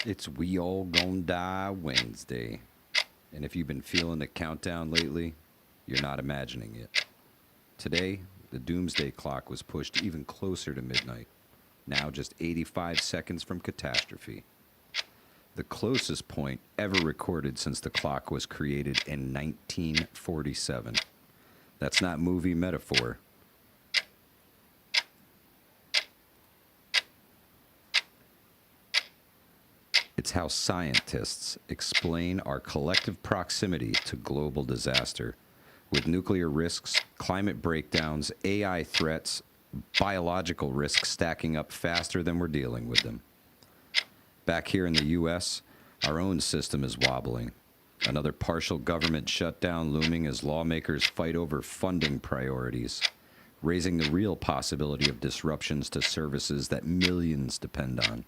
It's We All Gonna Die Wednesday. And if you've been feeling the countdown lately, you're not imagining it. Today, the doomsday clock was pushed even closer to midnight, now just 85 seconds from catastrophe. The closest point ever recorded since the clock was created in 1947. That's not movie metaphor. It's how scientists explain our collective proximity to global disaster, with nuclear risks, climate breakdowns, AI threats, biological risks stacking up faster than we're dealing with them. Back here in the U.S., our own system is wobbling. Another partial government shutdown looming as lawmakers fight over funding priorities, raising the real possibility of disruptions to services that millions depend on.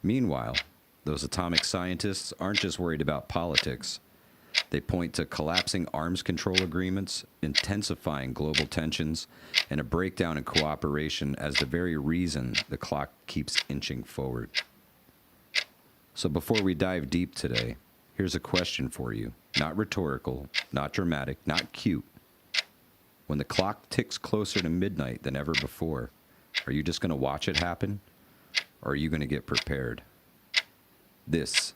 Meanwhile, those atomic scientists aren't just worried about politics. They point to collapsing arms control agreements, intensifying global tensions, and a breakdown in cooperation as the very reason the clock keeps inching forward. So before we dive deep today, here's a question for you. Not rhetorical, not dramatic, not cute. When the clock ticks closer to midnight than ever before, are you just going to watch it happen? Or are you going to get prepared? This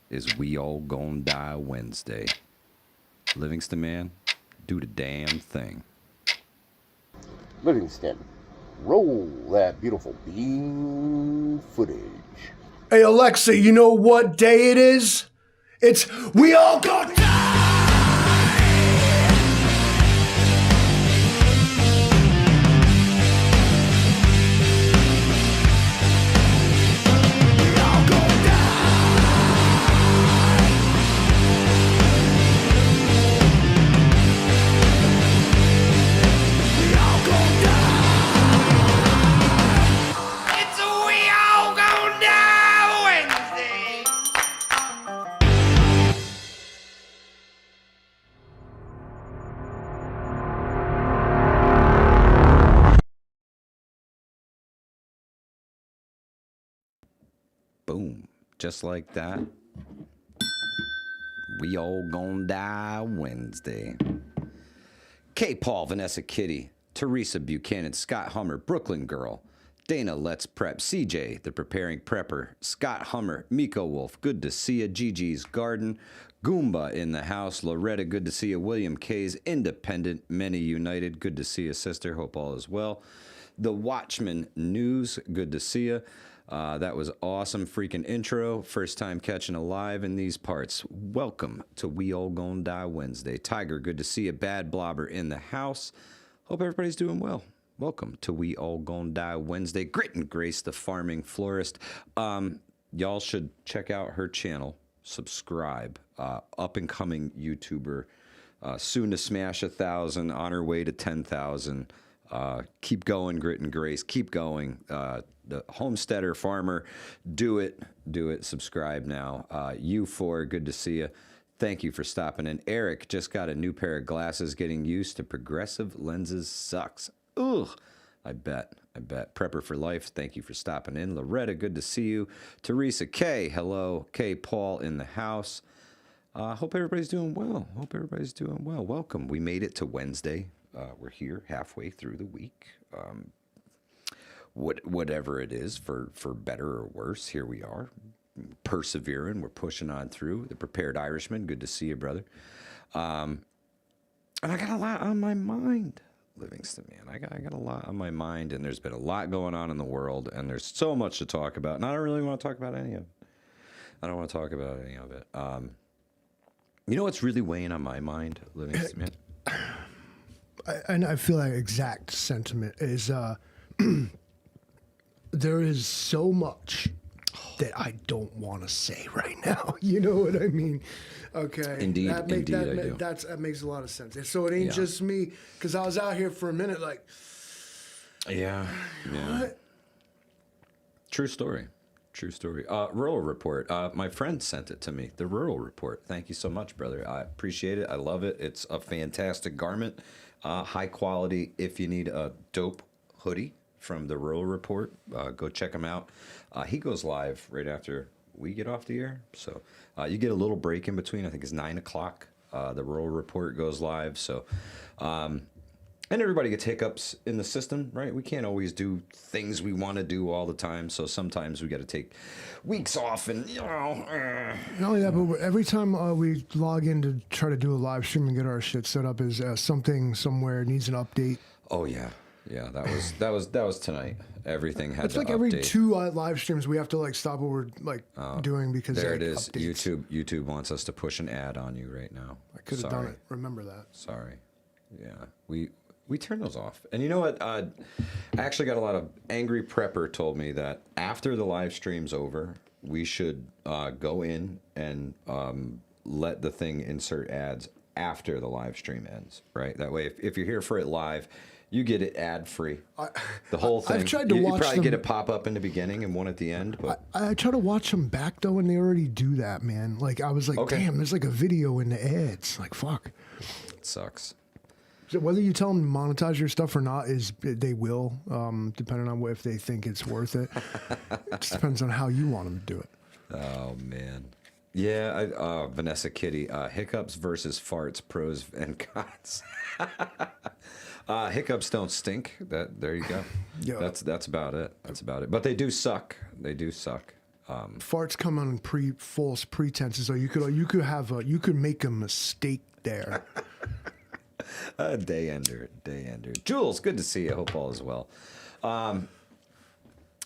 is We All Gonna Die Wednesday. Livingston, man, do the damn thing. Livingston, roll that beautiful bean footage. Hey, Alexa, you know what day it is? It's We All Gonna Die! Boom. Just like that. We All Gonna Die Wednesday. K. Paul, Vanessa Kitty, Teresa Buchanan, Scott Hummer, Brooklyn Girl, Dana Let's Prep, CJ, the Preparing Prepper, Scott Hummer, Miko Wolf, good to see ya, Gigi's Garden, Goomba in the house, Loretta, good to see ya, William K's Independent, Many United, good to see ya, sister, hope all is well. The Watchman News, good to see ya. That was awesome freaking intro. First time catching a live in these parts. Welcome to We All Gonna Die Wednesday. Tiger, good to see a bad blobber in the house. Hope everybody's doing well. Welcome to We All Gonna Die Wednesday. Grit and Grace, the farming florist. Y'all should check out her channel. Subscribe. Up and coming YouTuber. Soon to smash 1,000. On her way to 10,000. Keep going, Grit and Grace. Keep going. The homesteader, farmer, do it. Subscribe now. U4, good to see you. Thank you for stopping in. Eric just got a new pair of glasses. Getting used to progressive lenses sucks. Ugh. I bet. Prepper for life. Thank you for stopping in. Loretta, good to see you. Teresa K, hello. K Paul in the house. Hope everybody's doing well. Welcome. We made it to Wednesday. We're here halfway through the week. Whatever it is, for better or worse, here we are, persevering. We're pushing on through. The Prepared Irishman, good to see you, brother. And I got a lot on my mind, Livingston, man. I got a lot on my mind, and there's been a lot going on in the world, and there's so much to talk about, and I don't really want to talk about any of it. You know what's really weighing on my mind, Livingston, man? And I feel like exact sentiment is there is so much that I don't want to say right now. You know what I mean? Okay. Indeed, I do. That makes a lot of sense. And so it ain't just me, because I was out here for a minute like, yeah. What? True story. Rural Report. My friend sent it to me. The Rural Report. Thank you so much, brother. I appreciate it. I love it. It's a fantastic garment. High quality. If you need a dope hoodie from the Rural Report, go check him out. He goes live right after we get off the air. So you get a little break in between. I think it's 9 o'clock. The Rural Report goes live. So, and everybody gets hiccups in the system, right? We can't always do things we want to do all the time. So sometimes we got to take weeks off and, Not only that, but every time we log in to try to do a live stream and get our shit set up is something somewhere needs an update. oh yeah. Yeah, that was tonight. Everything had It's to like update. every 2 live streams we have to like stop what we're like doing because There like, it is. updates. YouTube wants us to push an ad on you right now. I could have done it. Remember that. Sorry. Yeah, we turn those off. And you know what? I actually got a lot of angry prepper told me that after the live stream's over, we should go in and let the thing insert ads after the live stream ends. Right. That way, if you're here for it live, you get it ad free. The whole thing. I've tried to you watch probably them. get a pop up in the beginning and one at the end. But I try to watch them back though, and they already do that, man. Like I was like, Okay. damn, there's like a video in the ads. Like fuck. it sucks. So whether you tell them to monetize your stuff or not is they will, depending on if they think it's worth it. It just depends on how you want them to do it. Oh man. Yeah, Vanessa Kitty, hiccups versus farts, pros and cons. Hiccups don't stink. There you go. Yeah. That's about it. That's about it. But they do suck. They do suck. Farts come on false pretenses, or you could make a mistake there. Day ender. Jules, good to see you. Hope all is well.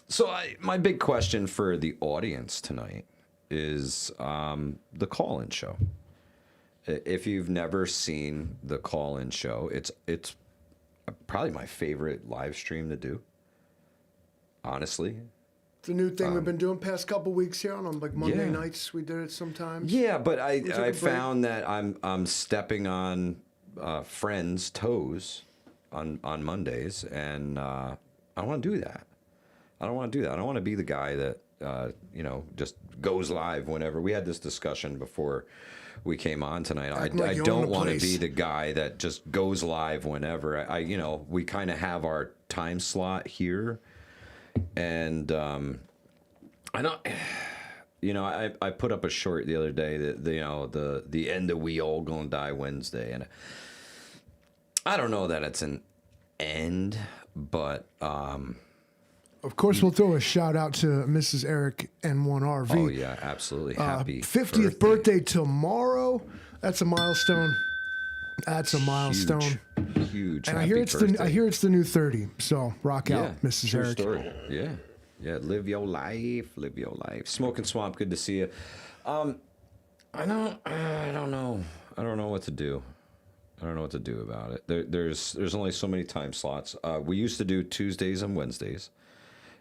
So my big question for the audience tonight is the call-in show. If you've never seen the call-in show, it's probably my favorite live stream to do. Honestly. It's a new thing we've been doing past couple weeks here on like Monday Yeah. nights. We did it sometimes. Yeah, but I took a break. found that I'm stepping on friends' toes on Mondays, and I don't want to do that. I don't want to be the guy that just goes live whenever. We had this discussion before we came on tonight. I like you own don't the want to place. be the guy that just goes live whenever. We kind of have our time slot here, and I don't. I put up a short the other day that the end of We All Gonna Die Wednesday, and I don't know that it's an end, but Of course, we'll throw a shout out to Mrs. Eric N1RV. oh yeah, absolutely happy 50th birthday tomorrow. That's a milestone. That's a milestone. Huge. And I happy hear birthday. it's the new 30. So rock Yeah, out, Mrs. true Eric. story. Yeah. Live your life. Smoking Swamp, good to see you. I don't know what to do. I don't know what to do about it. There's only so many time slots. We used to do Tuesdays and Wednesdays,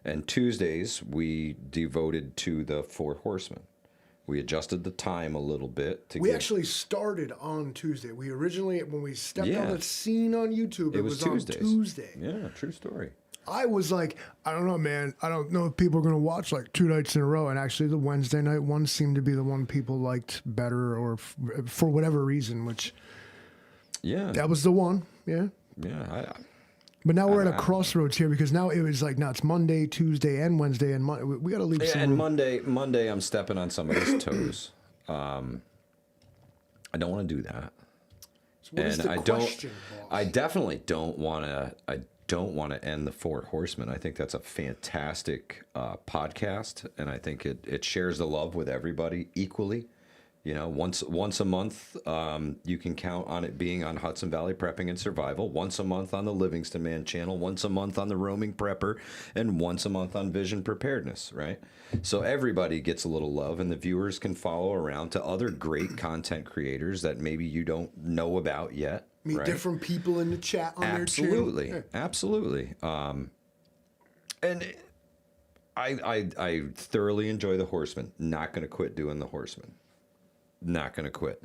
and Tuesdays we devoted to the Four Horsemen. We adjusted the time a little bit to We get. actually started on Tuesday. We originally, when we stepped Yeah. on the scene on YouTube, it was Tuesdays. on Tuesday. Yeah, true story. I was like, I don't know, man. I don't know if people are going to watch like 2 nights in a row. And actually, the Wednesday night one seemed to be the one people liked better, or for whatever reason, which Yeah, that was the one. Yeah. yeah. But now we're at a crossroads here because now it was like, now it's Monday, Tuesday, and Wednesday. And we got to leave some And room. Monday, I'm stepping on somebody's toes. I don't want to do that. So what is and the I question, don't. boss? I definitely don't want to. I don't want to end the Four Horsemen. I think that's a fantastic podcast, and I think it shares the love with everybody equally. Once a month, you can count on it being on Hudson Valley Prepping and Survival. Once a month on the Livingston Man channel. Once a month on the Roaming Prepper, and once a month on Vision Preparedness. Right. So everybody gets a little love, and the viewers can follow around to other great content creators that maybe you don't know about yet. Meet right? different people in the chat on Absolutely, their channel. absolutely. And I thoroughly enjoy the Horsemen. Not going to quit doing the Horsemen. Not going to quit.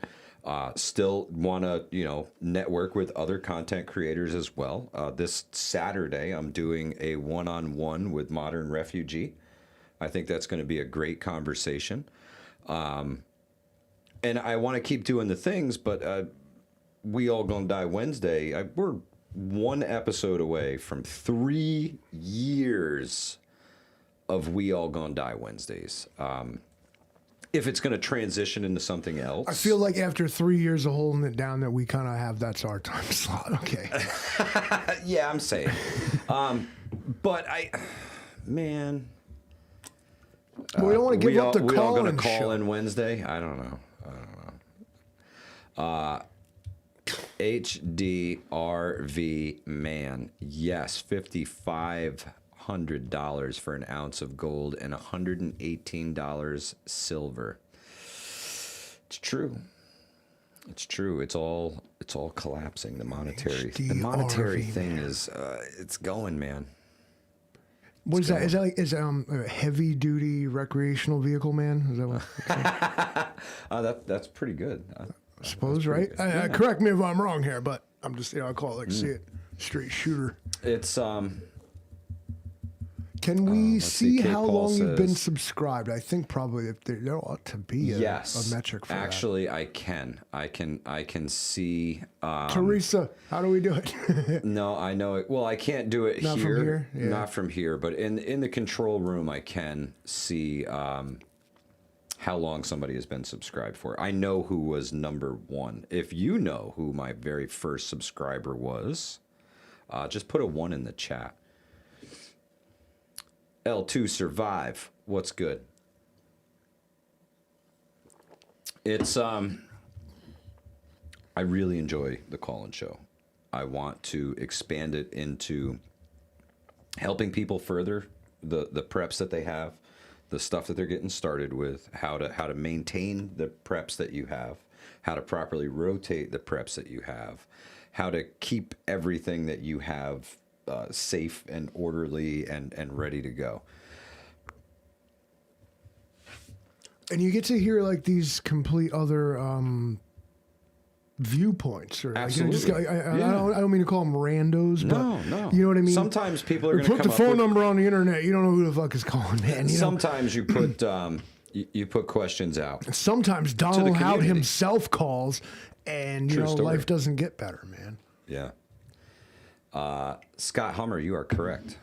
Still want to network with other content creators as well. This Saturday I'm doing a one-on-one with Modern Refugee. I think that's going to be a great conversation. And I want to keep doing the things, but We All Gonna Die Wednesday, we're one episode away from 3 years of We All Gonna Die Wednesdays. if it's going to transition into something else. I feel like after 3 years of holding it down that we kind of have that's our time slot. Okay. Yeah, I'm saying. But man. We don't want to give up the call-in We all going to call show. in Wednesday? I don't know. HDRV man. Yes, $5,500 for an ounce of gold and $118 silver. It's true. It's true. It's all collapsing. The monetary HDRV, thing is it's going, man. What is that? Is that like a heavy duty recreational vehicle, man? Is that what? That's pretty good. I suppose, right? Correct me if I'm wrong here, but I'm just I call it like see it straight shooter. It's Can we see Kate how Paul long you've been says- subscribed? I think probably if there ought to be a metric for actually, I can see. Teresa, how do we do it? No, I know it. Well, I can't do it Not from here? Yeah. Not from here, but in the control room, I can see how long somebody has been subscribed for. I know who was number one. If you know who my very first subscriber was, just put a 1 in the chat. L2 Survive. What's good? It's I really enjoy the call-in show. I want to expand it into helping people further the preps that they have, the stuff that they're getting started with, how to maintain the preps that you have, how to properly rotate the preps that you have, how to keep everything that you have safe and orderly and ready to go. And you get to hear like these complete other viewpoints, or Absolutely. like, I don't mean to call them randos, but No. you know what I mean. Sometimes people are Or going to put come the up phone with, number on the internet. You don't know who the fuck is calling, man. You know? Sometimes you put you put questions out. Sometimes Donald Hout community. himself calls, and you True know story. life doesn't get better, man. Yeah. Scott Hummer, you are correct.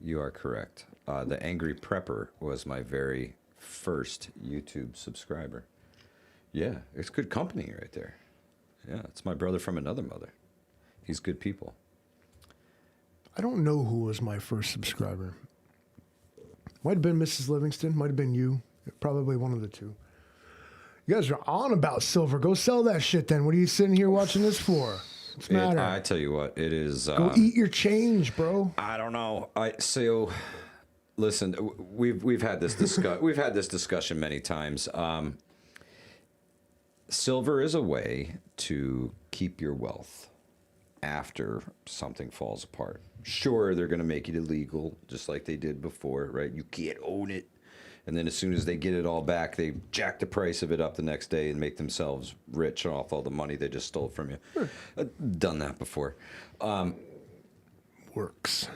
You are correct. The Angry Prepper was my very first YouTube subscriber. Yeah, it's good company right there. Yeah, it's my brother from another mother. He's good people. I don't know who was my first subscriber. Might have been Mrs. Livingston. Might have been you. Probably one of the two. You guys are on about silver. Go sell that shit then. What are you sitting here watching this for? What's the matter? I tell you what, it is. Go eat your change, bro. I don't know. Listen, we've had this discussion many times. Silver is a way to keep your wealth after something falls apart. Sure, they're going to make it illegal, just like they did before, right? You can't own it. And then as soon as they get it all back, they jack the price of it up the next day and make themselves rich off all the money they just stole from you. Sure. Done that before. Works.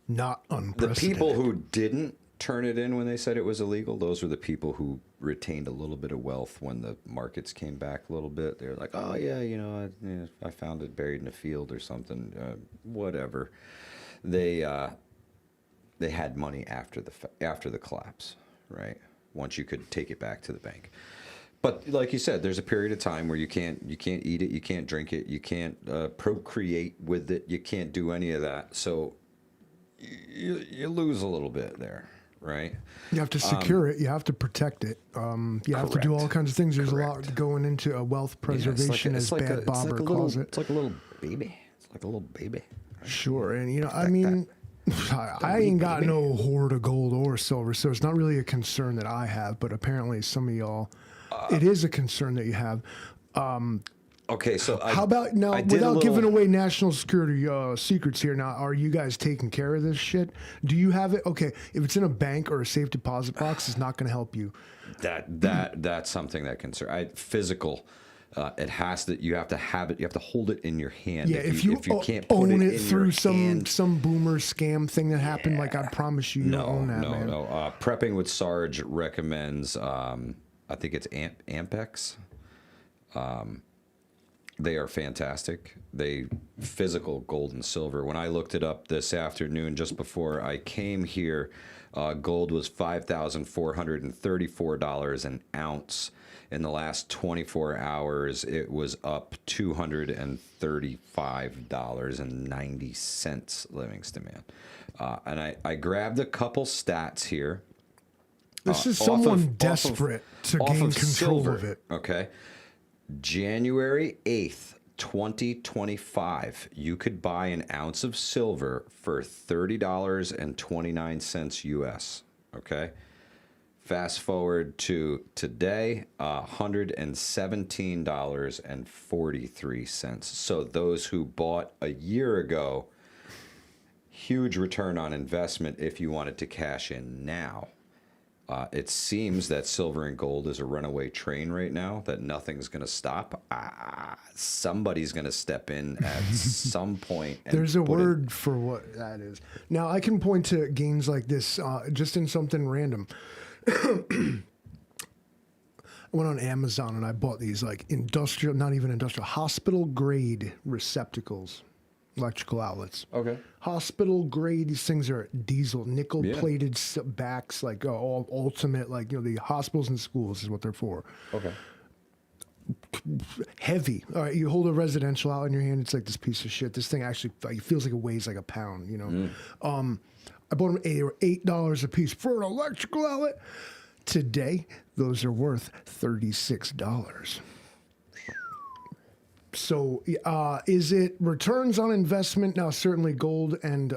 Not The unprecedented. people who didn't turn it in when they said it was illegal, those were the people who retained a little bit of wealth when the markets came back a little bit. They're like, oh, yeah, I found it buried in a field or something, whatever. They had money after the collapse, right? Once you could take it back to the bank. But like you said, there's a period of time where you can't eat it, you can't drink it, you can't procreate with it, you can't do any of that. So you lose a little bit there, right? You have to secure it. You have to protect it. You have to do all kinds of things. There's a lot going into a wealth preservation, as Bad Bobber calls it. It's like a little baby. It's like a little baby. Right? Sure, and I mean, I ain't got no hoard of gold or silver, so it's not really a concern that I have. But apparently, some of y'all, it is a concern that you have. Okay, so How about now, without giving away national security secrets here, now, are you guys taking care of this shit? Do you have it? Okay, if it's in a bank or a safe deposit box, it's not going to help you. That's something that concern. Physical. It has to. You have to have it. You have to hold it in your hand. Yeah, if you can't put own it it in through your hand, some boomer scam thing that happened, like I promise you, you don't own that, man. No. Prepping with Sarge recommends. I think it's Ampex. They are fantastic. Physical gold and silver. When I looked it up this afternoon, just before I came here, gold was $5,434 an ounce. In the last 24 hours, it was up $235.90, Livingston, man. And I grabbed a couple stats here. This is someone desperate to gain control of it. Okay. January 8th, 2025, you could buy an ounce of silver for $30.29 US. Okay. Fast forward to today, $117.43. So those who bought a year ago, huge return on investment if you wanted to cash in now. It seems that silver and gold is a runaway train right now, that nothing's going to stop. Somebody's going to step in at some point. And there's a word for what that is. Now, I can point to gains like this just in something random. I went on Amazon and I bought these like industrial, not even industrial, hospital grade receptacles. Electrical outlets. Okay. Hospital grade. These things are diesel, nickel plated backs, like all ultimate, like, the hospitals and schools is what they're for. Okay. Heavy. All right. You hold a residential out in your hand. It's like this piece of shit. This thing actually feels like it weighs like a pound, I bought them. They were $8 a piece for an electrical outlet. Today, those are worth $36. So is it returns on investment? Now, certainly gold and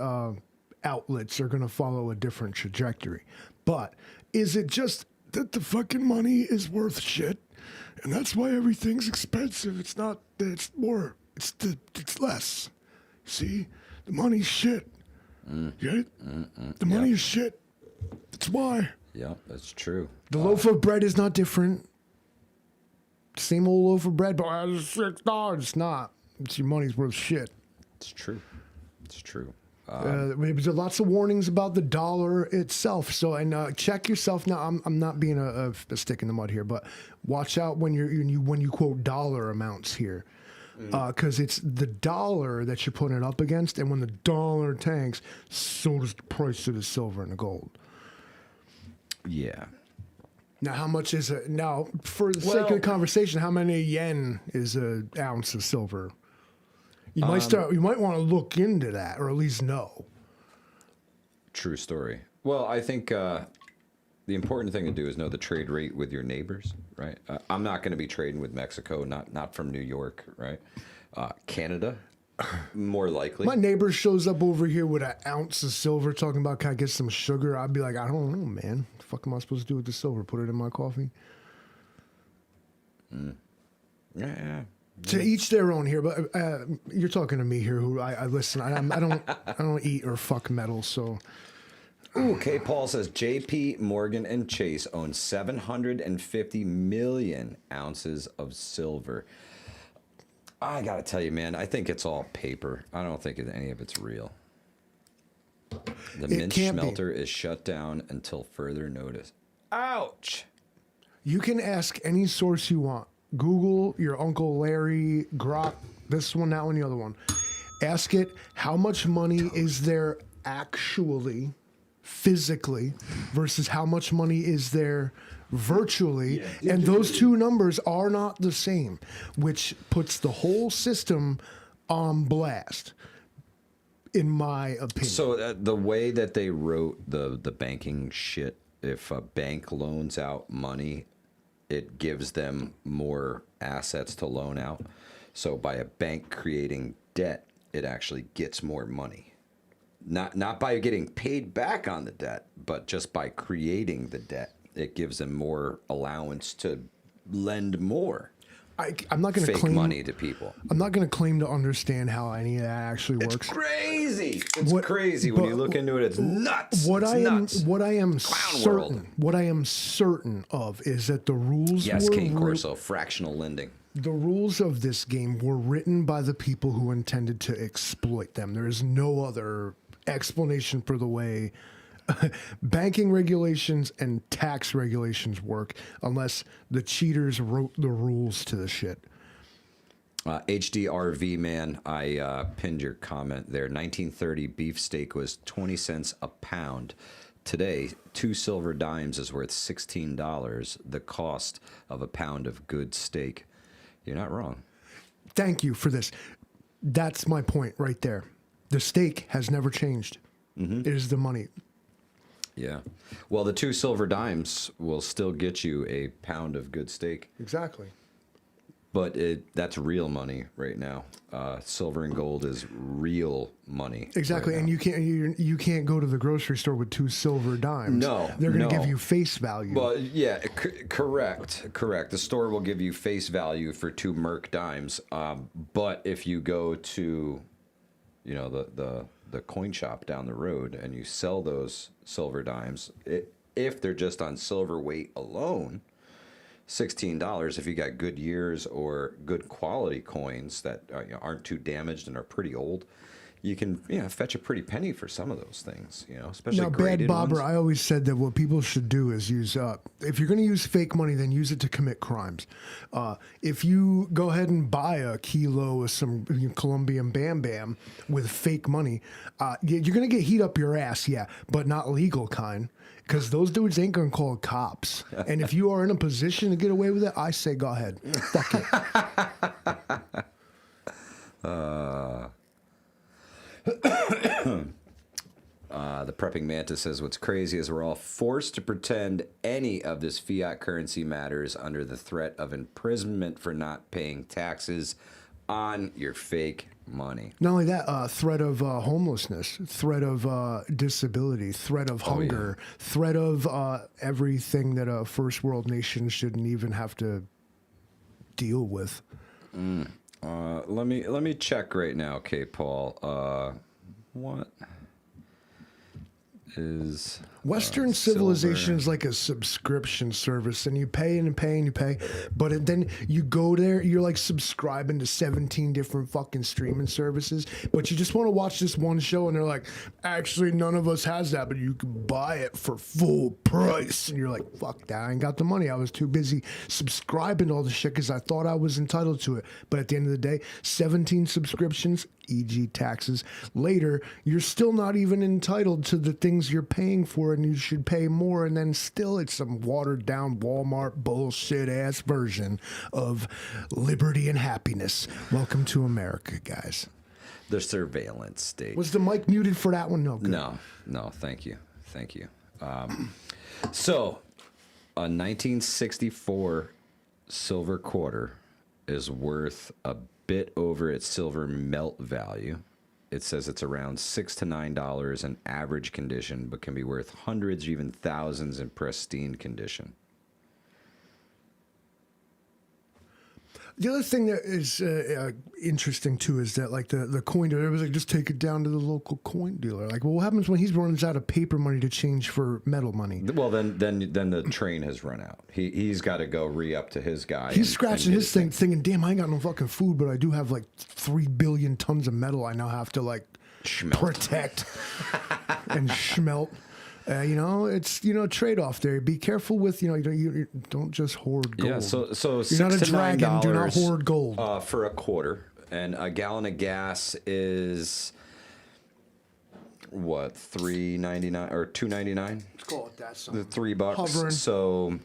outlets are going to follow a different trajectory. But is it just that the fucking money is worth shit? And that's why everything's expensive. It's not that it's more. It's less. See? The money's shit. Get it? The money is shit. That's why. Yeah, that's true. The loaf of bread is not different. Same old loaf of bread, but it's $6. It's not. It's your money's worth shit. It's true. It's true. There's lots of warnings about the dollar itself. So, and check yourself. Now, I'm not being a stick in the mud here, but watch out when you quote dollar amounts here, because it's the dollar that you're putting it up against, and when the dollar tanks, so does the price of the silver and the gold. Yeah. Now, how much is it? Now, for the sake of the conversation, how many yen is an ounce of silver? You might start. You might want to look into that, or at least know. True story. Well, I think the important thing to do is know the trade rate with your neighbors, right? I'm not going to be trading with Mexico, not from New York, right? Canada, more likely. My neighbor shows up over here with an ounce of silver, talking about, can I get some sugar? I'd be like, I don't know, man. What the fuck am I supposed to do with the silver? Put it in my coffee? Yeah. To each their own here, but you're talking to me here, who I listen. I don't eat or fuck metal, so. Ooh, K. Paul says J.P. Morgan and Chase own 750 million ounces of silver. I gotta tell you, man, I think it's all paper. I don't think any of it's real. The Mint smelter is shut down until further notice. Ouch! You can ask any source you want. Google, your Uncle Larry, Grok, this one, that one, the other one. Ask it, how much money is there actually, physically, versus how much money is there virtually, and those two numbers are not the same, which puts the whole system on blast, in my opinion. So the way that they wrote the banking shit, if a bank loans out money, it gives them more assets to loan out. So by a bank creating debt, it actually gets more money. Not by getting paid back on the debt, but just by creating the debt. It gives them more allowance to lend more. I'm not going to claim money to people. I'm not going to claim to understand how any of that actually works. It's crazy. It's crazy when you look into it. It's nuts. What I am Clown certain of is that the rules. Yes, King Corso, fractional lending. The rules of this game were written by the people who intended to exploit them. There is no other explanation for the way banking regulations and tax regulations work unless the cheaters wrote the rules to the shit. HDRV man, I pinned your comment there. 1930 beefsteak was 20 cents a pound. Today, 2 silver dimes is worth $16, the cost of a pound of good steak. You're not wrong. Thank you for this. That's my point right there. The steak has never changed. It is the money. Yeah. Well, the 2 silver dimes will still get you a pound of good steak. Exactly. But that's real money right now. Silver and gold is real money. Exactly, right and now. you can't go to the grocery store with 2 silver dimes. No, they're going to no. give you face value. Well, yeah, correct. The store will give you face value for 2 Merc dimes. But if you go to, the coin shop down the road and you sell those silver dimes, if they're just on silver weight alone, $16. If you got good years or good quality coins that aren't too damaged and are pretty old, you can fetch a pretty penny for some of those things. Especially now, Bad graded Bobber, ones. I always said that what people should do is use if you're going to use fake money, then use it to commit crimes. If you go ahead and buy a kilo of some Colombian Bam Bam with fake money, you're going to get heat up your ass, yeah, but not legal kind. Because those dudes ain't going to call cops. And if you are in a position to get away with it, I say go ahead. Fuck it. The Prepping Mantis says, what's crazy is we're all forced to pretend any of this fiat currency matters under the threat of imprisonment for not paying taxes on your fake money. Not only that, threat of homelessness, threat of disability, threat of hunger, threat of everything that a first world nation shouldn't even have to deal with. Let me check right now, okay, Paul. What is Western civilization is like a subscription service, and you pay and pay and you pay, but then you go there, you're like subscribing to 17 different fucking streaming services, but you just want to watch this one show, and they're like, actually, none of us has that, but you can buy it for full price, and you're like, fuck that, I ain't got the money. I was too busy subscribing to all the shit because I thought I was entitled to it, but at the end of the day, 17 subscriptions, e.g. taxes, later, you're still not even entitled to the things you're paying for, and you should pay more, and then still it's some watered down Walmart bullshit ass version of liberty and happiness. Welcome to America, guys. the surveillance state? Was the mic muted for that one? No, good. No, thank you. So a 1964 silver quarter is worth a bit over its silver melt value. It says it's around $6 to $9 in average condition, but can be worth hundreds, even thousands in pristine condition. The other thing that is interesting too is that like the coin dealer was like, just take it down to the local coin dealer. Like, well, what happens when he runs out of paper money to change for metal money? Well, then the train has run out. He's got to go re-up to his guy. He's scratching his thing, thinking, "Damn, I ain't got no fucking food, but I do have like 3 billion tons of metal. I now have to like protect and schmelt." It's trade-off there. Be careful with you don't just hoard gold. Yeah, so you're $6 not a to dragon. $9 Do not hoard gold. For a quarter, and a gallon of gas is what, $3.99 or $2.99? Let's call it that. The $3. Hovering. So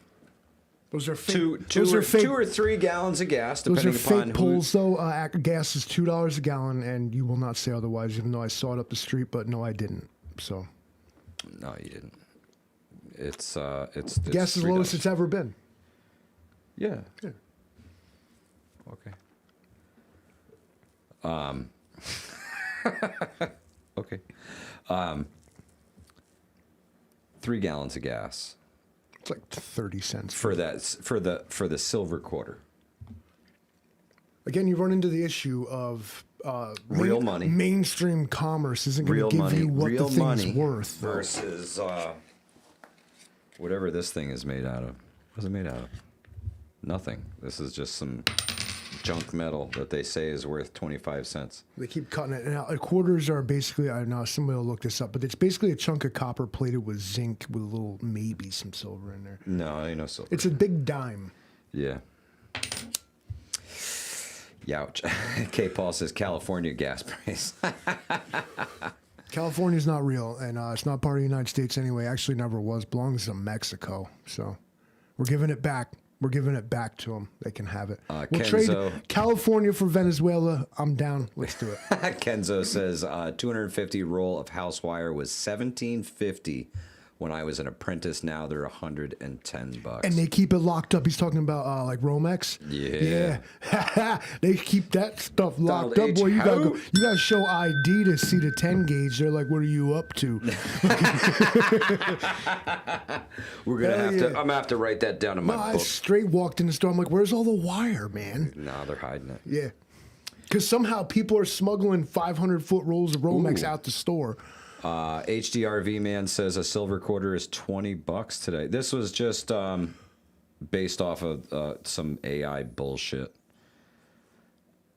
those are fake. two or 3 gallons of gas, depending Those are upon fake polls, though. Gas is $2 a gallon, and you will not say otherwise. Even though I saw it up the street, but no, I didn't. So. No, you didn't. It's Gas is the lowest it's ever been. Yeah. Yeah. Okay. Okay. 3 gallons of gas It's like 30 cents for the silver quarter. Again, you run into the issue of real money. Mainstream commerce isn't going to give you what the thing's worth. Versus whatever this thing is made out of. What's it made out of? Nothing. This is just some junk metal that they say is worth 25 cents. They keep cutting it. Now, quarters are basically, I don't know, somebody will look this up, but it's basically a chunk of copper plated with zinc with a little, maybe some silver in there. No, ain't no silver. It's a big dime. Yeah. Youch. K. Paul says California gas price. California's not real, and it's not part of the United States anyway. Actually, never was. Belongs to Mexico. So we're giving it back. We're giving it back to them. They can have it. We'll Kenzo, trade California for Venezuela. I'm down. Let's do it. Kenzo says 250 roll of house wire was $17.50 when I was an apprentice. Now they're $110. And they keep it locked up. He's talking about like Romex. Yeah. They keep that stuff locked Donald up. Boy, H. you Ho. gotta show ID to see the 10 gauge. They're like, what are you up to? We're gonna have to. I'm gonna have to write that down in my I book. straight walked in the store. I'm like, where's all the wire, man? No, they're hiding it. Yeah. Because somehow people are smuggling 500-foot rolls of Romex out the store. HDRV man says a silver quarter is $20 today. This was just based off of some AI bullshit.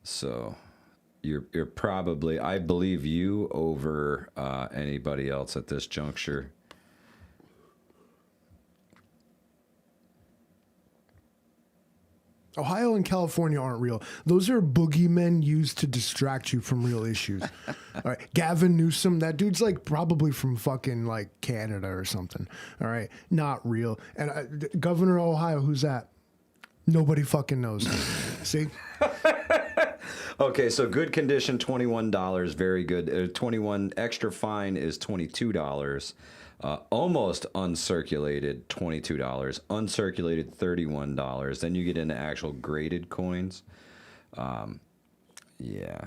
So you're probably, I believe you over anybody else at this juncture. Ohio and California aren't real. Those are boogeymen used to distract you from real issues. All right. Gavin Newsom, that dude's like probably from fucking like Canada or something. All right. Not real. And Governor of Ohio, who's that? Nobody fucking knows. See? Okay, so good condition, $21. Very good. 21 extra fine is $22. Almost uncirculated, $22. Uncirculated, $31. Then you get into actual graded coins. Yeah.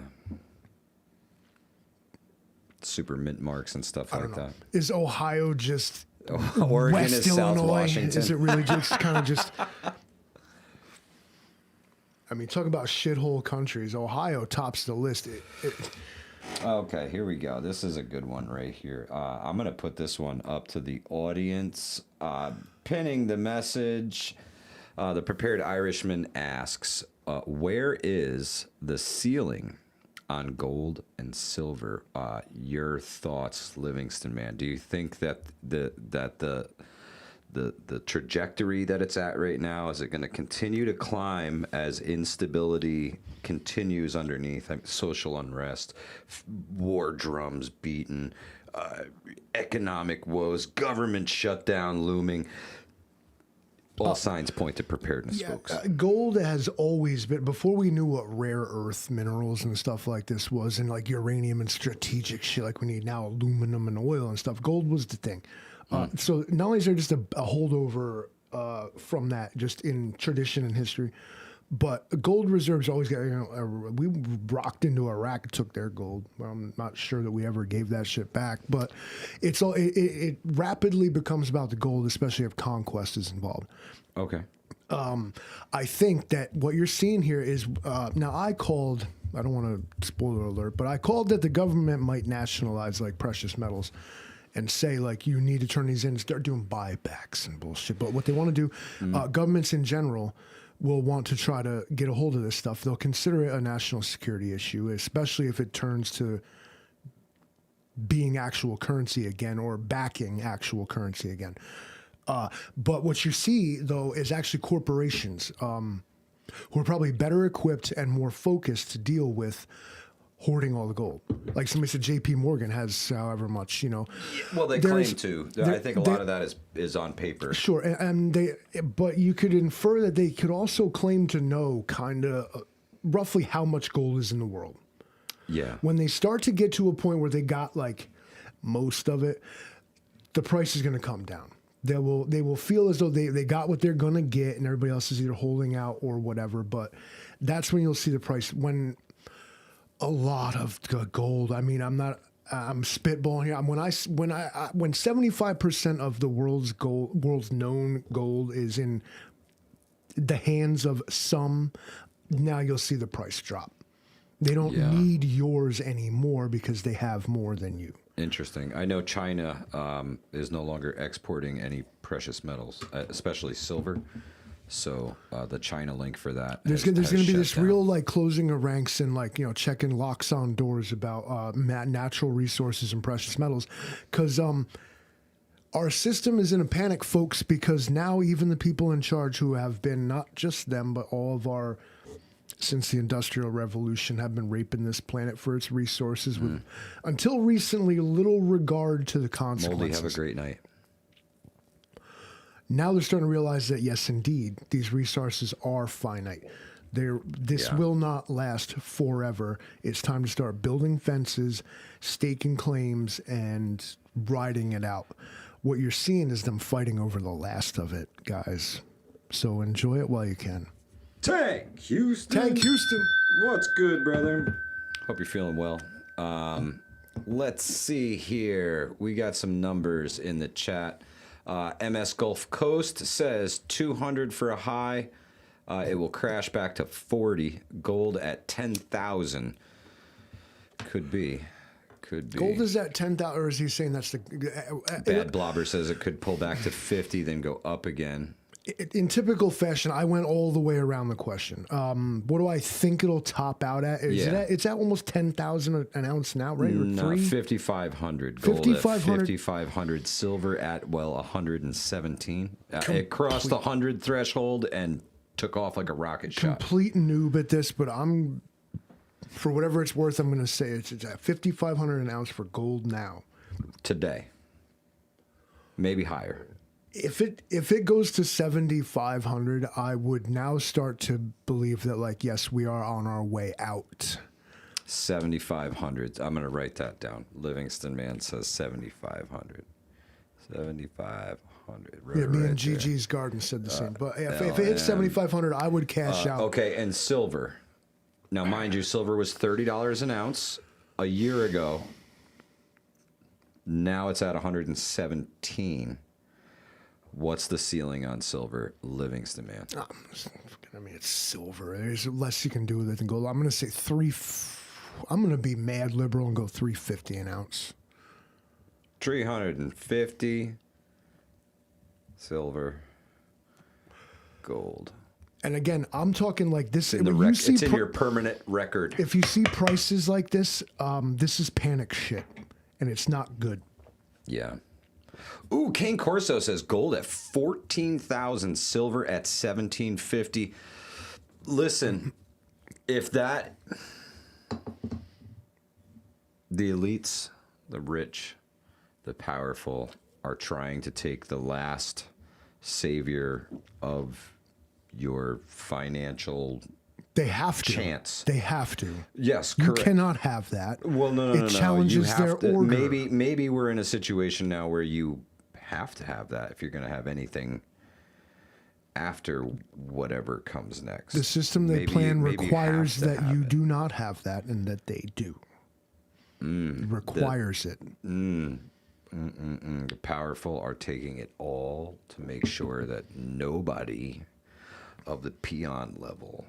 Super mint marks and stuff like that. Is Ohio just Oregon West is South Illinois? Washington. Is it really just kind of just... I mean, talk about shithole countries. Ohio tops the list. Okay, here we go. This is a good one right here. I'm going to put this one up to the audience. Pinning the message. The Prepared Irishman asks, where is the ceiling on gold and silver? Your thoughts, Livingston man. Do you think that the trajectory that it's at right now, is it going to continue to climb as instability continues underneath? Social unrest, war drums beaten, economic woes, government shutdown looming. All signs point to preparedness, folks. Gold has always been, before we knew what rare earth minerals and stuff like this was, and like uranium and strategic shit like we need now, aluminum and oil and stuff, gold was the thing. So not only is there just a holdover from that, just in tradition and history, but gold reserves always got, we rocked into Iraq and took their gold. Well, I'm not sure that we ever gave that shit back, but it's all, it rapidly becomes about the gold, especially if conquest is involved. Okay. I think that what you're seeing here is, now I called, I don't want to spoiler alert, but I called that the government might nationalize like precious metals and say, like, you need to turn these in and start doing buybacks and bullshit. But what they want to do, governments in general will want to try to get a hold of this stuff. They'll consider it a national security issue, especially if it turns to being actual currency again or backing actual currency again. But what you see, though, is actually corporations who are probably better equipped and more focused to deal with hoarding all the gold. Like somebody said, J.P. Morgan has however much, Well, they claim to. I think a lot of that is on paper. Sure, but you could infer that they could also claim to know kind of roughly how much gold is in the world. Yeah. When they start to get to a point where they got like most of it, the price is going to come down. They will feel as though they got what they're going to get, and everybody else is either holding out or whatever. But that's when you'll see the price when a lot of gold. I mean, I'm spitballing here. When 75% of the world's known gold is in the hands of some, now you'll see the price drop. They don't need yours anymore because they have more than you. Interesting. I know China is no longer exporting any precious metals, especially silver. So the China link for that. There's going to be this real like closing of ranks and like, checking locks on doors about natural resources and precious metals. Because our system is in a panic, folks, because now even the people in charge who have been not just them, but all of our since the Industrial Revolution have been raping this planet for its resources with, until recently, little regard to the consequences. Moldy, have a great night. Now they're starting to realize that, yes, indeed, these resources are finite. This will not last forever. It's time to start building fences, staking claims, and riding it out. What you're seeing is them fighting over the last of it, guys. So enjoy it while you can. Tank Houston. Tank Houston. What's good, brother? Hope you're feeling well. Let's see here. We got some numbers in the chat. MS Gulf Coast says 200 for a high. It will crash back to 40. Gold at 10,000. Could be. Gold is at 10,000, or is he saying that's the... Bad Blobber says it could pull back to 50, then go up again. In typical fashion, I went all the way around the question. What do I think it'll top out at? It's at almost 10,000 an ounce now, right? No, 5,500. Gold at 5,500. Silver at, 117. It crossed the 100 threshold and took off like a rocket shot. Complete noob at this, but for whatever it's worth, I'm going to say it's at 5,500 an ounce for gold now. Today. Maybe higher. If it goes to 7,500, I would now start to believe that, like, yes, we are on our way out. 7,500. I'm going to write that down. Livingston Man says 7,500. 7,500. Yeah, me and Gigi's Garden said the same. But if it hits 7,500, I would cash out. Okay, and silver. Now, mind you, silver was $30 an ounce a year ago. Now it's at 117. What's the ceiling on silver, Livingston Man? I mean, it's silver. There's less you can do with it than gold. I'm going to say I'm going to be mad liberal and go 350 an ounce. 350. Silver. Gold. And again, I'm talking like this. It's in your permanent record. If you see prices like this, this is panic shit, and it's not good. Yeah. Ooh, Kane Corso says gold at 14,000, silver at 1750. Listen, if the elites, the rich, the powerful are trying to take the last savior of your financial They have to. Chance. They have to. Yes, correct. You cannot have that. Well, no. It challenges their order. Maybe we're in a situation now where you have to have that if you're going to have anything after whatever comes next. The system they plan requires that you do not have that, and that they do. It requires it. The powerful are taking it all to make sure that nobody of the peon level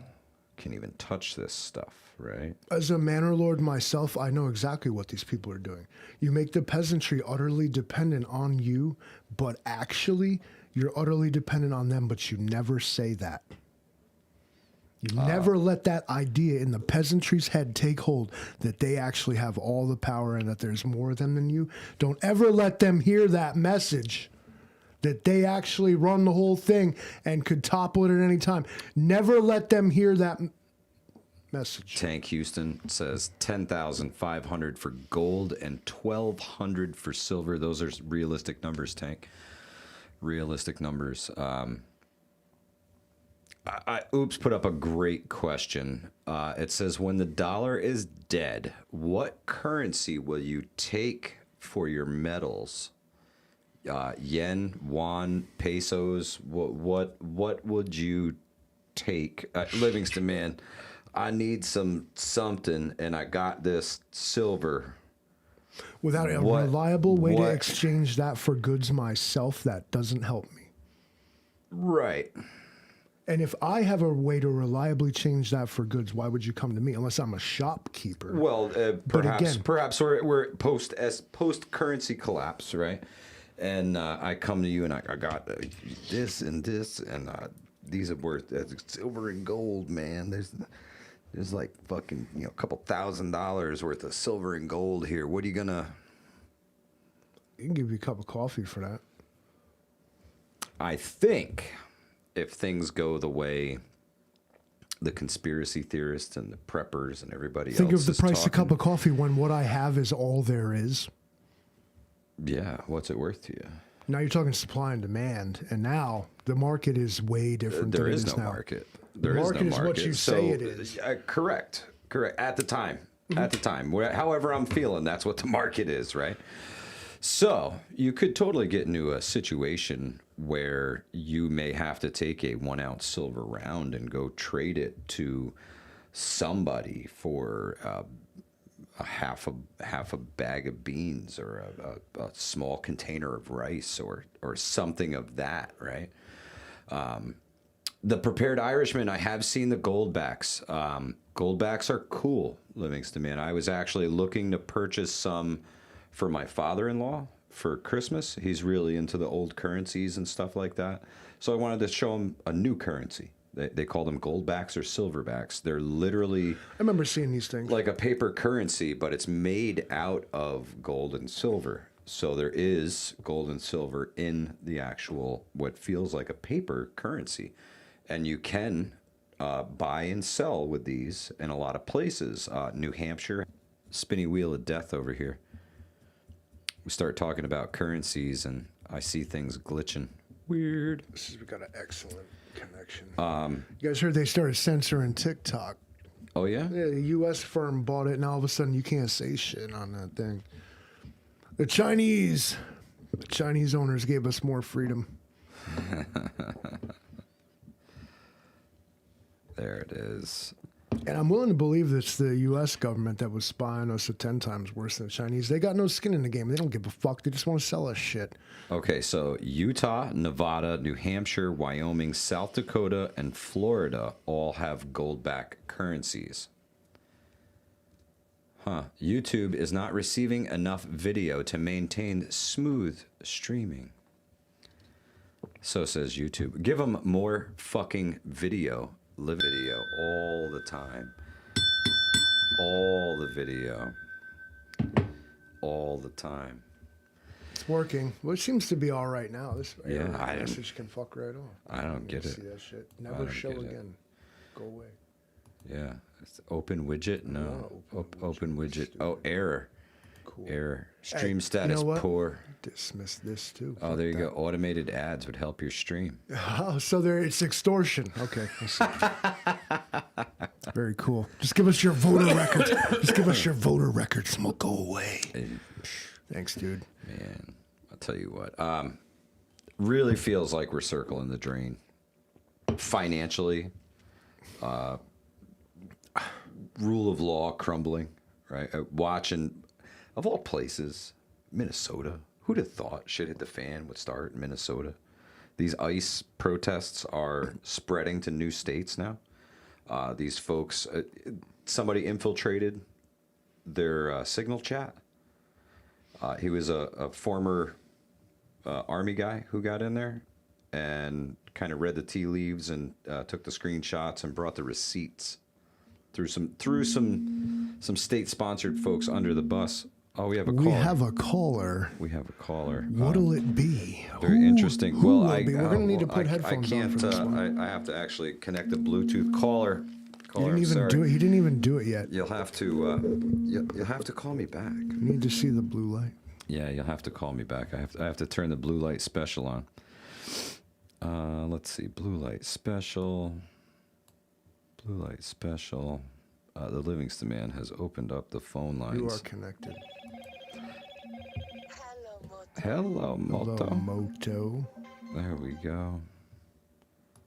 can even touch this stuff, right? As a manor lord myself, I know exactly what these people are doing. You make the peasantry utterly dependent on you, but actually you're utterly dependent on them, but you never say that. You never let that idea in the peasantry's head take hold that they actually have all the power and that there's more of them than you. Don't ever let them hear that message, that they actually run the whole thing and could topple it at any time. Never let them hear that message. Tank Houston says 10,500 for gold and 1,200 for silver. Those are realistic numbers, Tank. Realistic numbers. Oops put up a great question. It says, when the dollar is dead, what currency will you take for your metals? Yen, won, pesos. What would you take? Livingston Man, I need something, and I got this silver. Without a reliable way to exchange that for goods myself, that doesn't help me. Right. And if I have a way to reliably change that for goods, why would you come to me? Unless I'm a shopkeeper. Well, perhaps we're post currency collapse, right? And I come to you and I got this and this, and these are worth silver and gold, man. There's like fucking a couple $1,000s worth of silver and gold here. What are you gonna? You can give you a cup of coffee for that. I think if things go the way the conspiracy theorists and the preppers and everybody Think else of the is price of a talking. cup of coffee when what I have is all there is. Yeah, what's it worth to you? Now you're talking supply and demand, and now the market is way different There than it is is no now. market. The There is market no is market. what you say it is. Correct. At the time. At the time. However I'm feeling, that's what the market is, right? So you could totally get into a situation where you may have to take a 1 ounce silver round and go trade it to somebody for a half a bag of beans or a small container of rice or something of that, right? The prepared Irishman, I have seen the goldbacks. Goldbacks are cool, Livingston man. I was actually looking to purchase some for my father-in-law for Christmas. He's really into the old currencies and stuff like that. So I wanted to show him a new currency. They call them goldbacks or silverbacks. They're literally I remember seeing these things. like a paper currency, but it's made out of gold and silver. So there is gold and silver in the actual, what feels like a paper currency. And you can buy and sell with these in a lot of places. New Hampshire, spinny wheel of death over here. We start talking about currencies and I see things glitching. Weird. We got an excellent connection. You guys heard they started censoring TikTok. Oh, yeah? Yeah, the U.S. firm bought it, and all of a sudden you can't say shit on that thing. The Chinese owners gave us more freedom. There it is. And I'm willing to believe it's the U.S. government that was spying us at 10 times worse than the Chinese. They got no skin in the game. They don't give a fuck. They just want to sell us shit. Okay, so Utah, Nevada, New Hampshire, Wyoming, South Dakota, and Florida all have goldback currencies. YouTube is not receiving enough video to maintain smooth streaming. So says YouTube. Give them more fucking video. Live video all the time. All the video. All the time. It's working. Well, it seems to be all right now. This Yeah, message can fuck right off. I don't get it. See that shit. I Never don't show get it. again. Go away. Yeah. It's open widget? No. Open widget. Oh, error. Cool. Error. Stream Hey, status you know what? poor. Dismiss this too. Oh, there you go. Automated ads would help your stream. Oh, so there it's extortion. Okay. I see. Very cool. Just give us your voter records. Just give us your voter records and we'll go away. Thanks, dude. Man, I'll tell you what. Really feels like we're circling the drain. Financially, rule of law crumbling, right? Watching, of all places, Minnesota. Who'd have thought shit hit the fan would start in Minnesota? These ICE protests are spreading to new states now. These folks, somebody infiltrated their signal chat. He was a former Army guy who got in there and kind of read the tea leaves and took the screenshots and brought the receipts. Threw some state-sponsored folks under the bus. Oh, we have a caller. We have a caller. We have a caller. What'll it be? Very interesting. Who Well, will be? We're going to need to put headphones on for this one. I have to actually connect the Bluetooth caller. He didn't even do it. He didn't even do it yet. You'll have to. You'll have to call me back. You need to see the blue light. Yeah, you'll have to call me back. I have to turn the blue light special on. Let's see, blue light special. Blue light special. The Livingston man has opened up the phone lines. You are connected. Hello, Moto. Hello, Moto. There we go.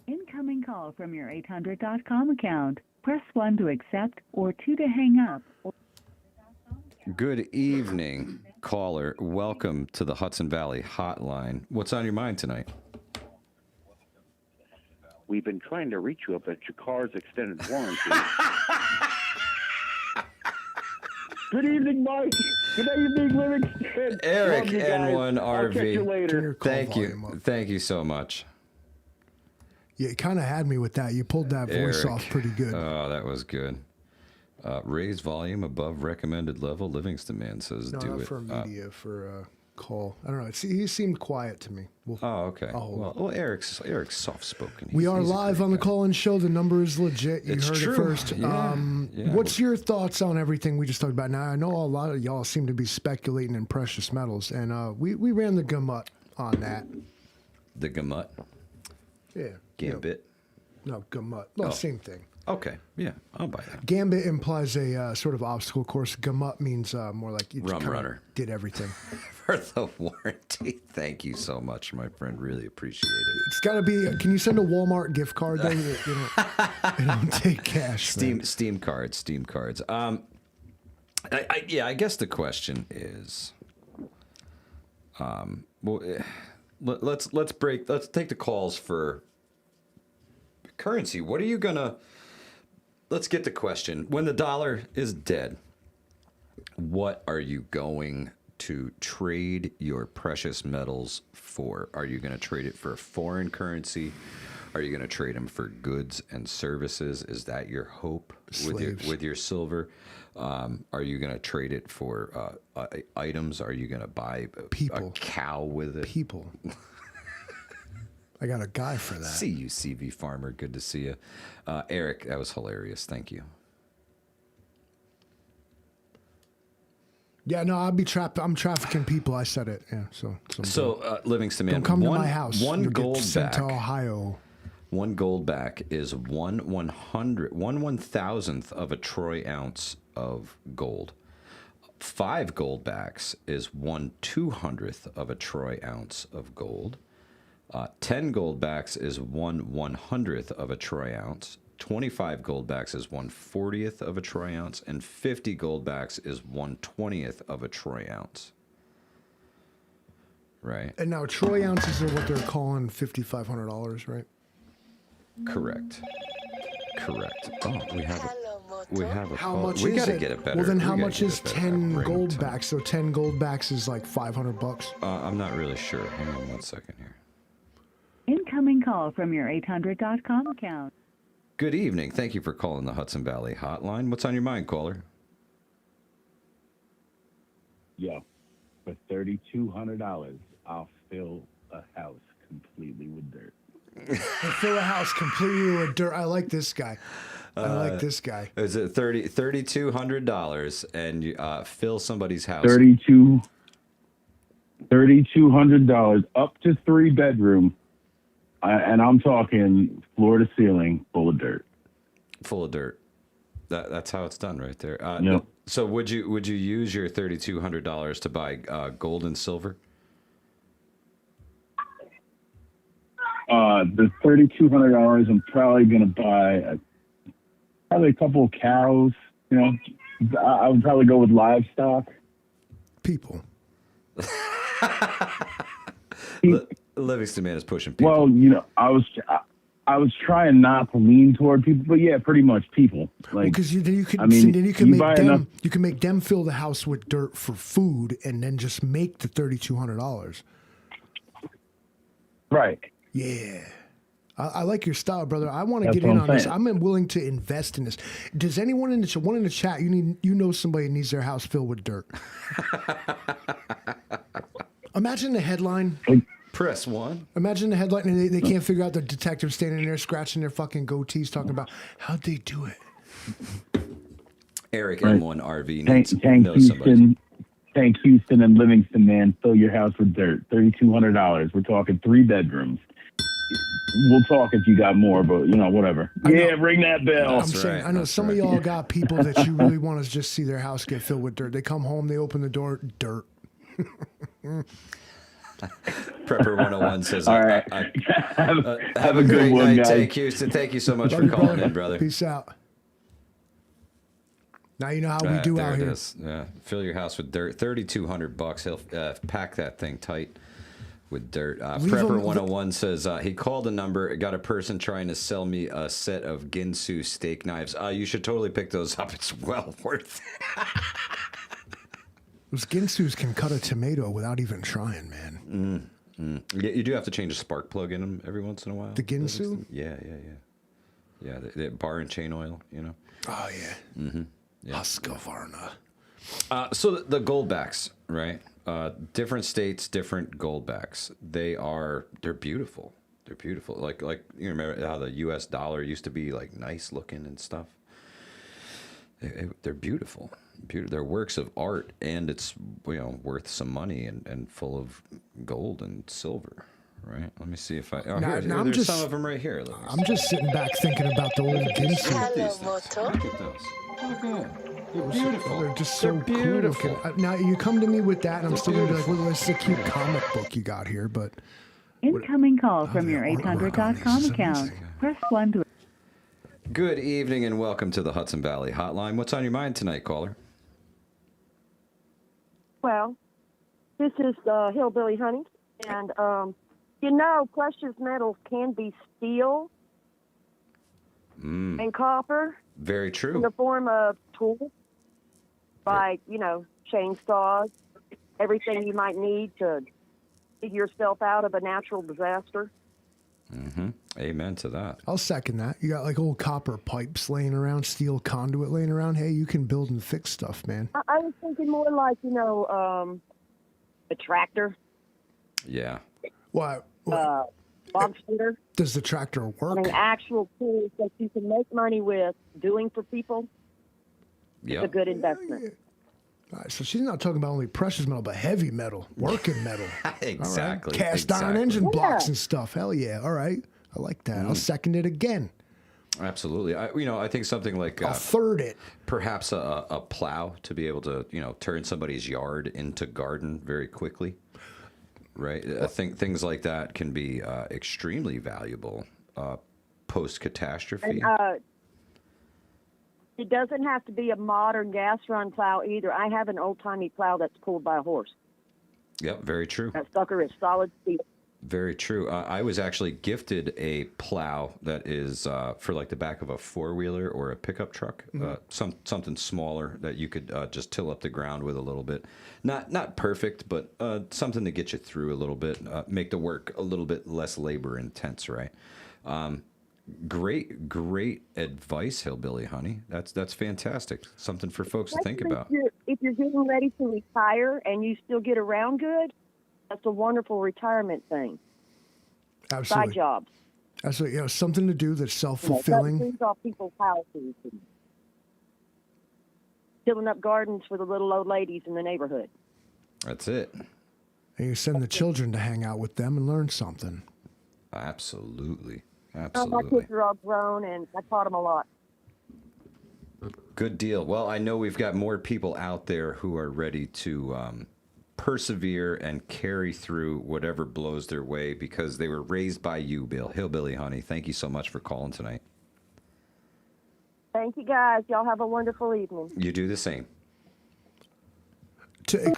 Incoming call from your 800.com account. Press 1 to accept or 2 to hang up. Good evening, caller. Welcome to the Hudson Valley Hotline. What's on your mind tonight? We've been trying to reach you about your car's extended warranty. Good evening, Mike. Good evening, Livingston. Eric Love you guys. N1 I'll catch you RV. Turn later. your call Thank volume you. up. Thank you so much. Yeah, you kind of had me with that. You pulled that voice Eric. off pretty good. Oh, that was good. Raise volume above recommended level. Livingston man says no, do not it. for media, for call. I don't know. He seemed quiet to me. Oh, okay. I'll hold Well, Eric's soft spoken. We are live on the call-in show. The number is legit. You It's heard true. it first. Yeah. What's your thoughts on everything we just talked about? Now, I know a lot of y'all seem to be speculating in precious metals, and we ran the gamut on that. The gamut. Yeah. Gambit. No, gamut. No, same thing. Okay. Yeah, I'll buy that. Gambit implies a sort of obstacle course. Gamut means more like you just Rum kinda runner. did everything. For the warranty. Thank you so much, my friend. Really appreciate it. It's got to be. Can you send a Walmart gift card? Though? They don't take cash. Steam cards. I guess the question is, let's take the calls for currency. What are you gonna? Let's get the question. When the dollar is dead, what are you going to trade your precious metals for? Are you going to trade it for a foreign currency? Are you going to trade them for goods and services? Is that your hope with your silver? Are you going to trade it for items? Are you going to buy a cow with it? People. I got a guy for that. See you, CV Farmer. Good to see you. Eric, that was hilarious. Thank you. Yeah, no, I'll be trapped. I'm trafficking people. I said it. Yeah, so Livingston man, don't come to my house. One You'll gold get sent back. to Ohio. One gold back is 1/1000th of a troy ounce of gold. 5 gold backs is 1/200th of a troy ounce of gold. 10 gold backs is 1/100th of a troy ounce. 25 gold backs is 1/40th of a troy ounce, and 50 gold backs is 1/20th of a troy ounce. Right. And now troy ounces are what they're calling $5,500, right? Correct. Oh, we have a How call. much We is gotta it? get it better. Well, then how We gotta much get is it better. 10 Ring gold tone. backs? So 10 gold backs is like $500. I'm not really sure. Hang on 1 second here. Incoming call from your 800.com account. Good evening. Thank you for calling the Hudson Valley Hotline. What's on your mind, caller? Yo, for $3,200, I'll fill a house completely with dirt. Fill a house completely with dirt. I like this guy. Is it $3,200 and you fill somebody's house? $3,200 up to 3 bedroom, and I'm talking floor to ceiling, full of dirt. Full of dirt. That's how it's done, right there. Yep. So would you use your $3,200 to buy gold and silver? The $3,200, I'm probably gonna buy probably a couple of cows. You know, I would probably go with livestock. People. Livingston man is pushing people. Well, you know, I was trying not to lean toward people, but yeah, pretty much people. Like, Because then you could, I mean, then you can you make buy them. enough- You can make them fill the house with dirt for food, and then just make the $3,200. right. Yeah. I like your style, brother. I want to That's get what in I'm on this. saying. I'm willing to invest in this. Does anyone in the chat? You know somebody needs their house filled with dirt. Imagine the headline. Press 1. Imagine the headline, and they can't figure out the detective standing there scratching their fucking goatees, talking about how'd they do it. Eric Right. M1 RV Tank knows somebody. Houston, Tank Houston and Livingston, man, fill your house with dirt. $3,200. We're talking 3 bedrooms. We'll talk if you got more, but you know, whatever. Yeah, ring that bell. I'm saying, I know some of y'all got people that you really want to just see their house get filled with dirt. They come home, they open the door, dirt. Prepper 101 says, All right. have a great one, night, guys. Tank Houston. Thank you so much Love for you, calling in, brother. Peace out. Now you know how we do there out it here. is. Yeah, fill your house with dirt. $3,200. He'll pack that thing tight with dirt. Prepper 101 says he called a number, got a person trying to sell me a set of Ginsu steak knives. You should totally pick those up. It's well worth it. Those Ginsus can cut a tomato without even trying, man. Yeah, you do have to change a spark plug in them every once in a while. The Ginsu? Yeah. Yeah, the bar and chain oil, you know. Oh, yeah. Mm-hmm. Yeah. Husqvarna. So the gold backs, right? Different states, different goldbacks. They're beautiful. They're beautiful. Like you remember how the U.S. dollar used to be like nice looking and stuff. They're beautiful. They're works of art, and it's worth some money and full of gold and silver. Right. Let me see if I. Oh, there's some of them right here. I'm just sitting back thinking about the old Ginsu. Look at those. Look at they're beautiful. They're just so beautiful. Cool looking. Now you come to me with that, and I'm still gonna be like, "Well, this is a cute comic book you got here." But Incoming call from your 800.com account. Press 1 to. Good evening and welcome to the Hudson Valley Hotline. What's on your mind tonight, caller? Well, this is Hillbilly Honey, and precious metals can be steel and copper. Very true. In the form of tools, like, chainsaws, everything you might need to dig yourself out of a natural disaster. Mm-hmm. Amen to that. I'll second that. You got like old copper pipes laying around, steel conduit laying around. Hey, you can build and fix stuff, man. I was thinking more like, a tractor. Yeah. What? Bob shooter. Does the tractor work? Actual tools that you can make money with doing for people. Yeah. It's a good investment. All right, so she's not talking about only precious metal, but heavy metal, working metal. Exactly. All right. Cast iron engine blocks and stuff. Hell yeah. All right. I like that. I'll second it again. Absolutely. I think something like I'll third it. Perhaps a plow to be able to, turn somebody's yard into garden very quickly. Right. I think things like that can be extremely valuable post-catastrophe. And, it doesn't have to be a modern gas run plow either. I have an old-timey plow that's pulled by a horse. Yep, very true. That sucker is solid steel. Very true. I was actually gifted a plow that is for like the back of a four-wheeler or a pickup truck, something smaller that you could just till up the ground with a little bit. Not perfect, but something to get you through a little bit, make the work a little bit less labor intense, right? Great advice, Hillbilly Honey. That's fantastic. Something for folks to think about. If you're getting ready to retire and you still get around good, that's a wonderful retirement thing. Absolutely. Side jobs. Absolutely. Something to do that's self-fulfilling. Cleans off people's houses and filling up gardens for the little old ladies in the neighborhood. That's it. And you send the children to hang out with them and learn something. Absolutely. My kids are all grown, and I taught them a lot. Good deal. Well, I know we've got more people out there who are ready to persevere and carry through whatever blows their way because they were raised by you, Hillbilly Honey. Thank you so much for calling tonight. Thank you, guys. Y'all have a wonderful evening. You do the same. To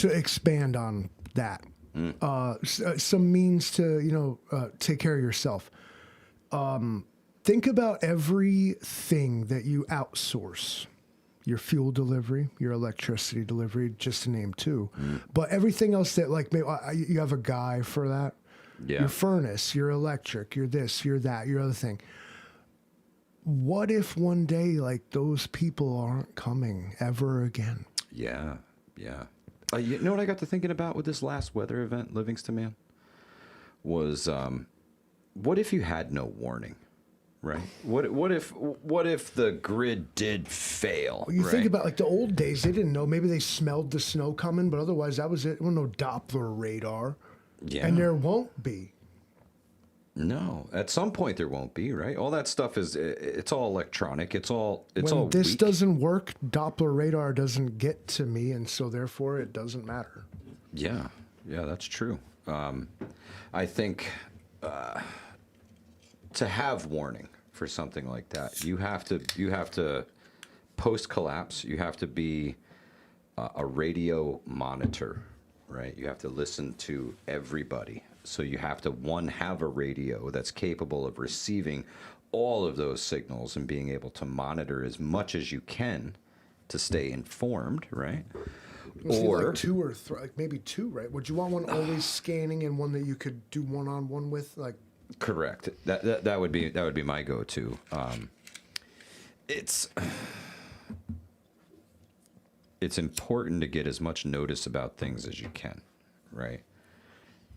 expand on that, some means to take care of yourself. Think about everything that you outsource. Your fuel delivery, your electricity delivery, just to name two. But everything else that, like, maybe you have a guy for that. Yeah. Your furnace, your electric, your this, your that, your other thing. What if one day, like, those people aren't coming ever again? Yeah. You know what I got to thinking about with this last weather event, Livingston, man? Was what if you had no warning? Right. What if the grid did fail? Well, you right? think about like the old days, they didn't know. Maybe they smelled the snow coming, but otherwise that was it. There was no Doppler radar. Yeah. And there won't be. No. At some point there won't be, right? All that stuff it's all electronic. It's all when this weak. doesn't work, Doppler radar doesn't get to me, and so therefore it doesn't matter. Yeah, that's true. I think to have warning for something like that, you have to post collapse. You have to be a radio monitor, right? You have to listen to everybody. So you have to have a radio that's capable of receiving all of those signals and being able to monitor as much as you can to stay informed, right? Or like two or like maybe two, right? Would you want one always scanning and one that you could do one-on-one with, like? Correct. That would be my it's important to get as much notice about things as you can, right?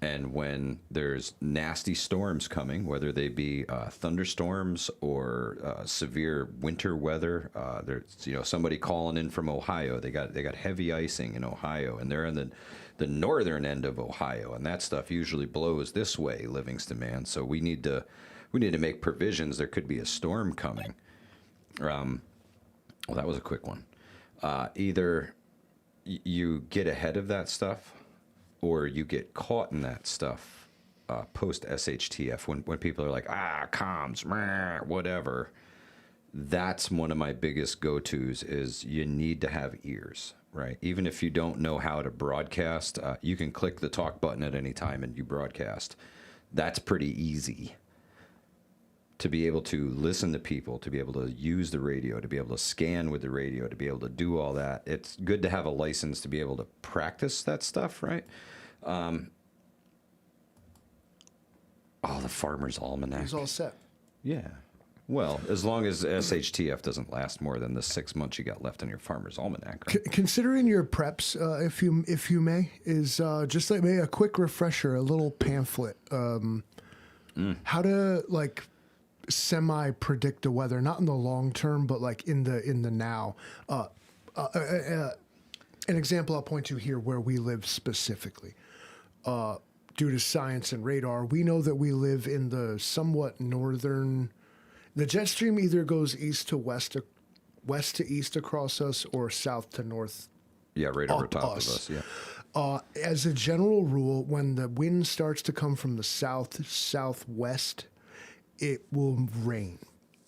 And when there's nasty storms coming, whether they be thunderstorms or severe winter weather, there's somebody calling in from Ohio. They got heavy icing in Ohio, and they're in the northern end of Ohio, and that stuff usually blows this way, Livingston, man. So we need to make provisions. There could be a storm coming. Well, that was a quick one. Either you get ahead of that stuff, or you get caught in that stuff post SHTF when people are like, comms, meh, whatever. That's one of my biggest go-tos is you need to have ears, right? Even if you don't know how to broadcast, you can click the talk button at any time and you broadcast. That's pretty easy. To be able to listen to people, to be able to use the radio, to be able to scan with the radio, to be able to do all that. It's good to have a license to be able to practice that stuff, right? The Farmer's Almanac. It's all set. Yeah. Well, as long as SHTF doesn't last more than the 6 months you got left on your Farmer's Almanac. Right? Considering your preps, if you may, is just like maybe a quick refresher, a little pamphlet. How to semi-predict the weather, not in the long term, but like in the now. An example I'll point to here where we live specifically. Due to science and radar, we know that we live in the somewhat northern. The jet stream either goes east to west to east across us, or south to north. Yeah, right over top of us. Yeah. As a general rule, when the wind starts to come from the southwest, it will rain.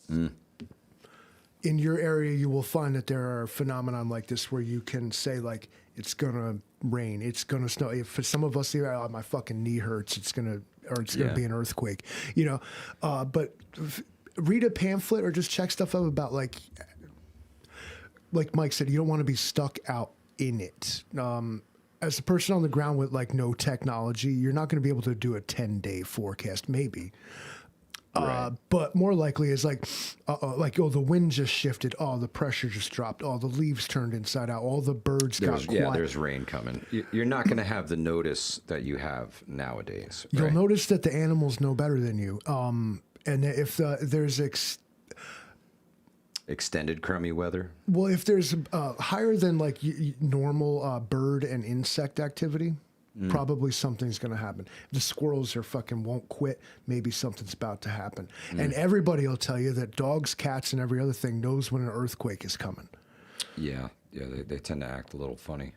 In your area, you will find that there are phenomenon like this where you can say like it's gonna rain, it's gonna snow. If for some of us here, my fucking knee hurts, it's gonna be an earthquake, But read a pamphlet or just check stuff up about like Mike said, you don't want to be stuck out in it. As a person on the ground with like no technology, you're not going to be able to do a 10-day forecast, maybe. Right. But more likely is the wind just shifted. Oh, the pressure just dropped. Oh, the leaves turned inside out. All the birds got quiet. Yeah, there's rain coming. You're not going to have the notice that you have nowadays. You'll notice that the animals know better than you. And if there's extended crummy weather. Well, if there's higher than normal bird and insect activity, probably something's going to happen. If the squirrels won't quit, maybe something's about to happen. And everybody will tell you that dogs, cats, and every other thing knows when an earthquake is coming. Yeah, they tend to act a little funny.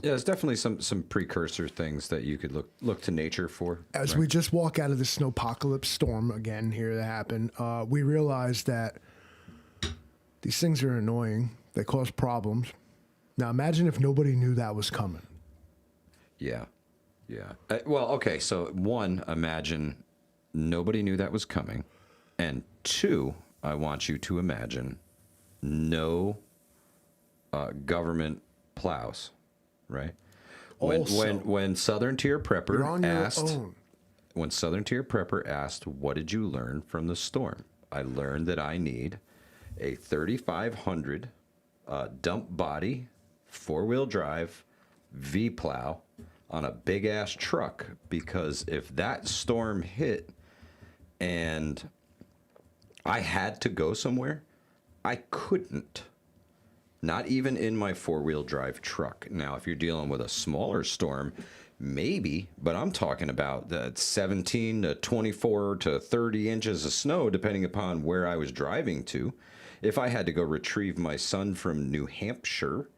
There's definitely some precursor things that you could look to nature for. As we just walk out of the snowpocalypse storm again here that happened, we realize that these things are annoying. They cause problems. Now imagine if nobody knew that was coming. Yeah. Well, okay. So one, imagine nobody knew that was coming, and two, I want you to imagine no government plows. Right. When Southern Tier Prepper asked, when Southern Tier Prepper asked, what did you learn from the storm? I learned that I need a 3,500 dump body, 4-wheel drive V plow on a big ass truck, because if that storm hit and I had to go somewhere, I couldn't. Not even in my 4-wheel drive truck. Now, if you're dealing with a smaller storm, maybe, but I'm talking about the 17 to 24 to 30 inches of snow, depending upon where I was driving to. If I had to go retrieve my son from New Hampshire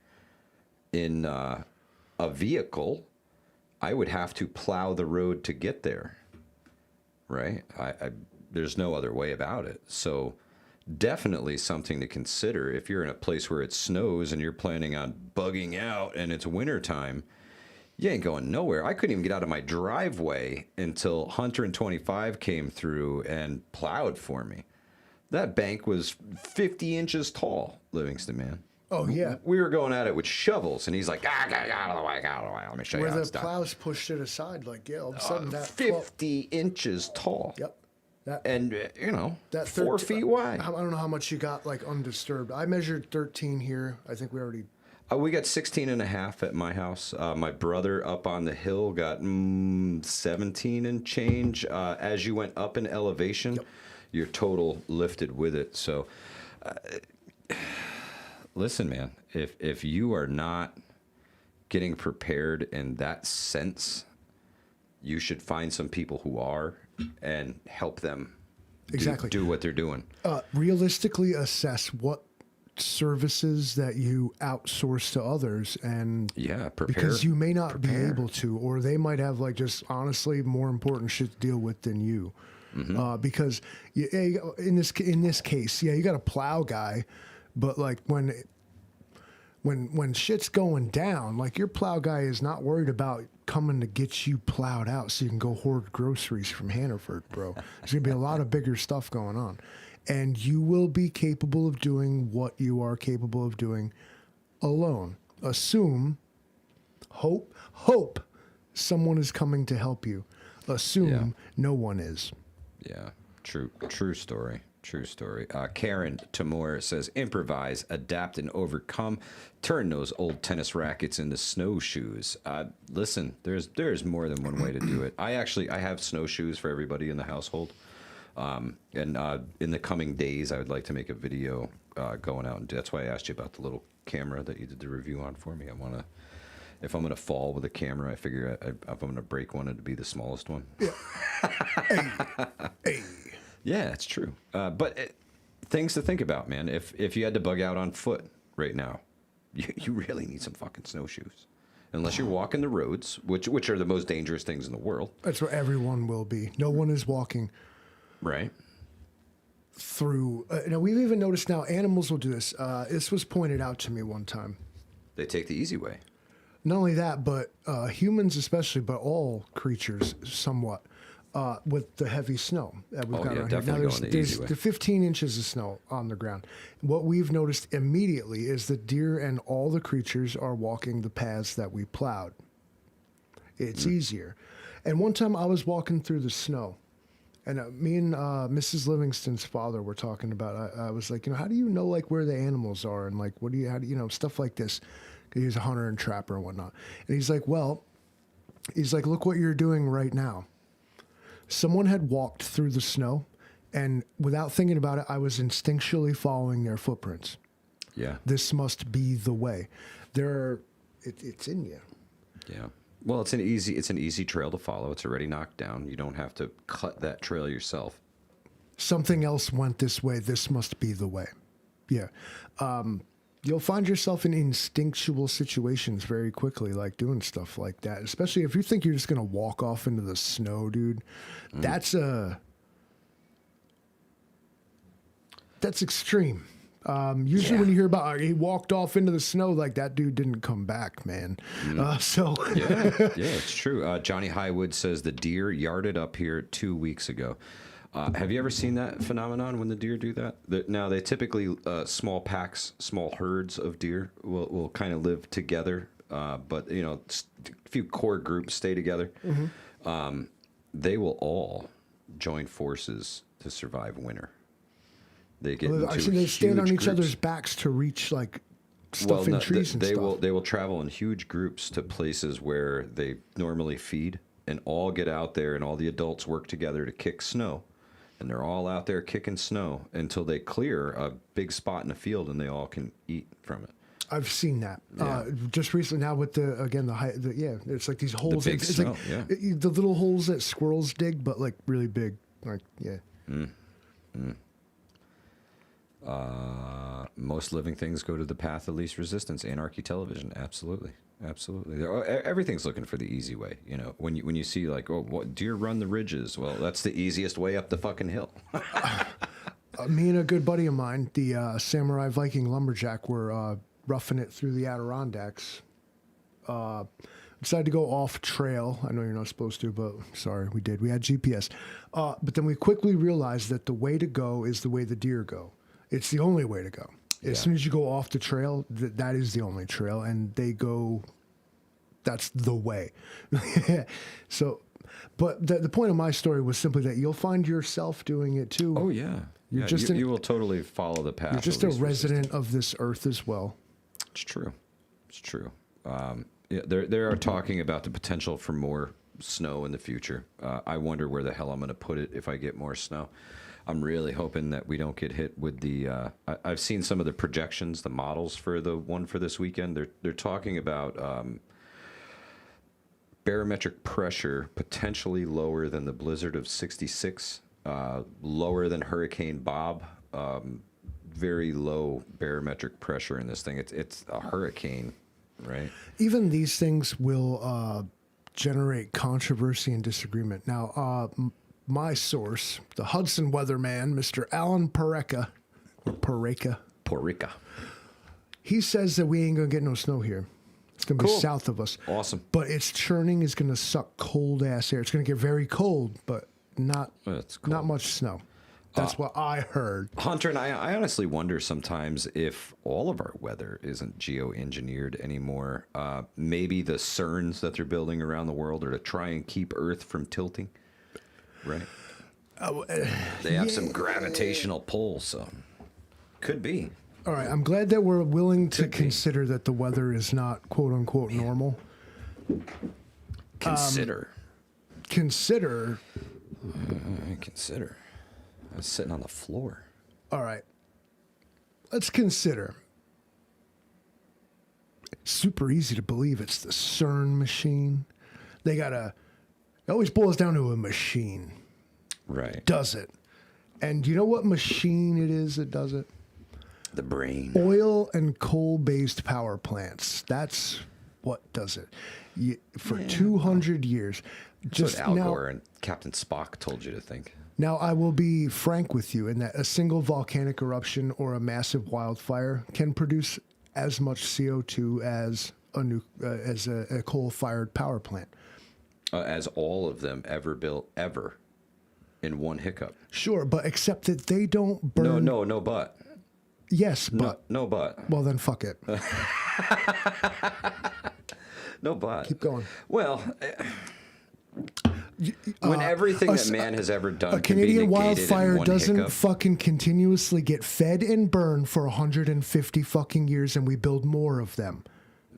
in a vehicle, I would have to plow the road to get there, right? There's no other way about it. So definitely something to consider if you're in a place where it snows and you're planning on bugging out and it's wintertime. You ain't going nowhere. I couldn't even get out of my driveway until Hunter and 25 came through and plowed for me. That bank was 50 inches tall, Livingston, man. Oh, yeah. We were going at it with shovels, and he's like, get out of the way, Let me show you how Where it's the done. plows pushed it aside, all of a sudden that 50 inches tall. Yep. and That 4 feet wide. I don't know how much you got like undisturbed. I measured 13 here. I think we already. We got 16 and a half at my house. My brother up on the hill got 17 and change. As you went up in elevation, your total lifted with it. So, listen, man, if you are not getting prepared in that sense, you should find some people who are and help them do what they're doing. Realistically assess what services that you outsource to others, and prepare, because you may not be able to, or they might have like just honestly more important shit to deal with than you. Because in this case, you got a plow guy, but like when shit's going down, like your plow guy is not worried about coming to get you plowed out so you can go hoard groceries from Hannaford, bro. There's gonna be a lot of bigger stuff going on. And you will be capable of doing what you are capable of doing alone. Assume, hope someone is coming to help you. Assume no one is. Yeah, true story. True story. Karen Tamor says, improvise, adapt, and overcome. Turn those old tennis rackets into snowshoes. Listen, there's more than one way to do it. I have snowshoes for everybody in the household. And in the coming days, I would like to make a video going out. And that's why I asked you about the little camera that you did the review on for me. If I'm going to fall with a camera, I figure if I'm going to break one, it'd be the smallest one. Yeah. Hey. Yeah, it's true. But things to think about, man. If you had to bug out on foot right now, you really need some fucking snowshoes. Unless you're walking the roads, which are the most dangerous things in the world. That's where everyone will be. No one is walking. Right. Through. Now, we've even noticed now animals will do this. This was pointed out to me one time. They take the easy way. Not only that, but humans especially, but all creatures somewhat, with the heavy snow that we've got around here. Now, there's the 15 inches of snow on the ground. What we've noticed immediately is the deer and all the creatures are walking the paths that we plowed. It's easier. And one time I was walking through the snow, and me and Mrs. Livingston's father were talking about. I was like, how do you know like where the animals are and like how do you stuff like this? He's a hunter and trapper and whatnot. And he's like, look what you're doing right now. Someone had walked through the snow, and without thinking about it, I was instinctually following their footprints. Yeah. This must be the way. It's in you. Yeah. Well, it's an easy trail to follow. It's already knocked down. You don't have to cut that trail yourself. Something else went this way. This must be the way. Yeah. You'll find yourself in instinctual situations very quickly, like doing stuff like that. Especially if you think you're just going to walk off into the snow, dude. That's extreme. Usually when you hear about he walked off into the snow, like that dude didn't come back, man. Yeah, it's true. Johnny Highwood says the deer yarded up here 2 weeks ago. Have you ever seen that phenomenon when the deer do that? Now, they typically, small packs, small herds of deer will kind of live together, but, a few core groups stay together. Mm-hmm. They will all join forces to survive winter. They get into they stand on each groups. other's backs to reach, like, stuff in trees and stuff. They will travel in huge groups to places where they normally feed and all get out there, and all the adults work together to kick snow. And they're all out there kicking snow until they clear a big spot in the field, and they all can eat from it. I've seen that. Yeah. Just recently now with it's like these holes. The big it's snow, like the little holes that squirrels dig, but like really big. Like, yeah. Most living things go to the path of least resistance. Anarchy television, absolutely. Everything's looking for the easy way. When you see like, deer run the ridges. Well, that's the easiest way up the fucking hill. Me and a good buddy of mine, the Samurai Viking Lumberjack, were roughing it through the Adirondacks. Decided to go off trail. I know you're not supposed to, but sorry, we did. We had GPS. But then we quickly realized that the way to go is the way the deer go. It's the only way to go. As soon as you go off the trail, that is the only trail, and they go, that's the way. So But the point of my story was simply that you'll find yourself doing it too. Oh yeah, You're just you will totally follow the path. You're just a resident of this earth as well. It's true. It's true. Yeah, they are talking about the potential for more snow in the future. I wonder where the hell I'm going to put it if I get more snow. I'm really hoping that we don't get hit with the. I've seen some of the projections, the models for the one for this weekend. They're talking about barometric pressure potentially lower than the blizzard of '66, lower than Hurricane Bob. Very low barometric pressure in this thing. It's a hurricane, right? Even these things will generate controversy and disagreement. Now, my source, the Hudson weatherman, Mr. Alan Pareka, or Pareka, he says that we ain't going to get no snow here. It's going to be south of us. Awesome. But its churning is going to suck cold-ass air. It's going to get very cold, but not much snow. That's what I heard. Hunter, and I honestly wonder sometimes if all of our weather isn't geoengineered anymore. Maybe the CERNs that they're building around the world are to try and keep Earth from tilting, right? They have some gravitational pull, so could be. All right, I'm glad that we're willing to consider that the weather is not quote-unquote normal. Consider. Consider. Consider. I was sitting on the floor. All right. Let's consider. It's super easy to believe it's the CERN machine. It always boils down to a machine. Right. Does it? And do you know what machine it is that does it? The brain. Oil and coal-based power plants. That's what does it. For 200 years. Just Al Gore and Captain Spock told you to think. Now, I will be frank with you in that a single volcanic eruption or a massive wildfire can produce as much CO2 as a coal-fired power plant. As all of them ever built, ever, in one hiccup. Sure, but except that they don't burn... No, but. Yes, but. No, but. Well, then fuck it. No, but. Keep going. Well... when everything that man has ever done a Canadian wildfire doesn't hiccup. fucking continuously get fed and burned for 150 fucking years, and we build more of them.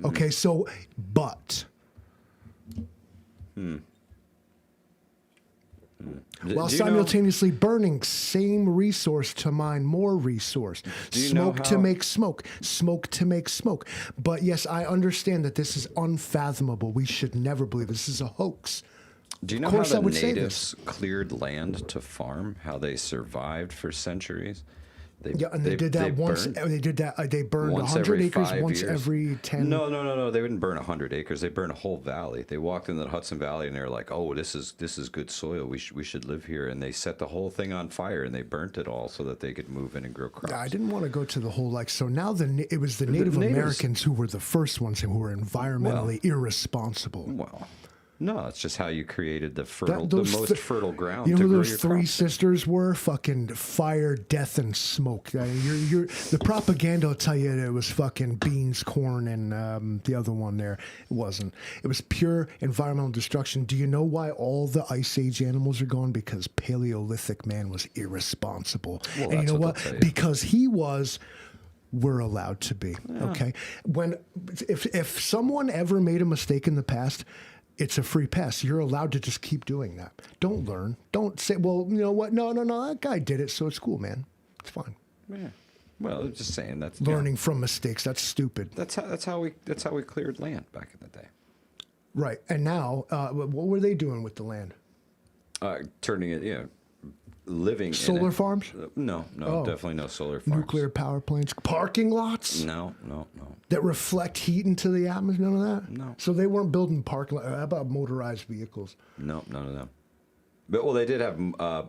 Okay, so while simultaneously burning same resource to mine more resource, smoke to make smoke to make smoke. But yes, I understand that this is unfathomable. We should never believe this is a hoax. Do you know how the natives cleared land to farm? How they survived for centuries? They did that once. They burned 100 acres once every 10. No. They wouldn't burn 100 acres. They burned a whole valley. They walked into the Hudson Valley and they were like, "Oh, this is good soil. We should live here." And they set the whole thing on fire and they burnt it all so that they could move in and grow crops. I didn't want to go to the whole so now it was the Native Americans who were the first ones who were environmentally irresponsible. Well. No, it's just how you created the most fertile ground. You know to who grow those your three crops. sisters were? Fucking fire, death, and smoke. The propaganda will tell you that it was fucking beans, corn, and the other one there. It wasn't. It was pure environmental destruction. Do you know why all the Ice Age animals are gone? Because Paleolithic man was irresponsible. Well, and you know what? You. Because he was... We're allowed to be. Yeah. Okay? If someone ever made a mistake in the past... It's a free pass. You're allowed to just keep doing that. Don't learn. Don't say, well, you know what? No. That guy did it, so it's cool, man. It's fine. Yeah. Well, I'm just saying that's learning from mistakes. That's stupid. That's how we cleared land back in the day. Right. And now, what were they doing with the land? Turning it, living solar in farms? No, definitely no solar farms. Nuclear power plants, parking lots? No. That reflect heat into the atmosphere? None of that? No. So they weren't building parking lots. How about motorized vehicles? No, none of them. But they did have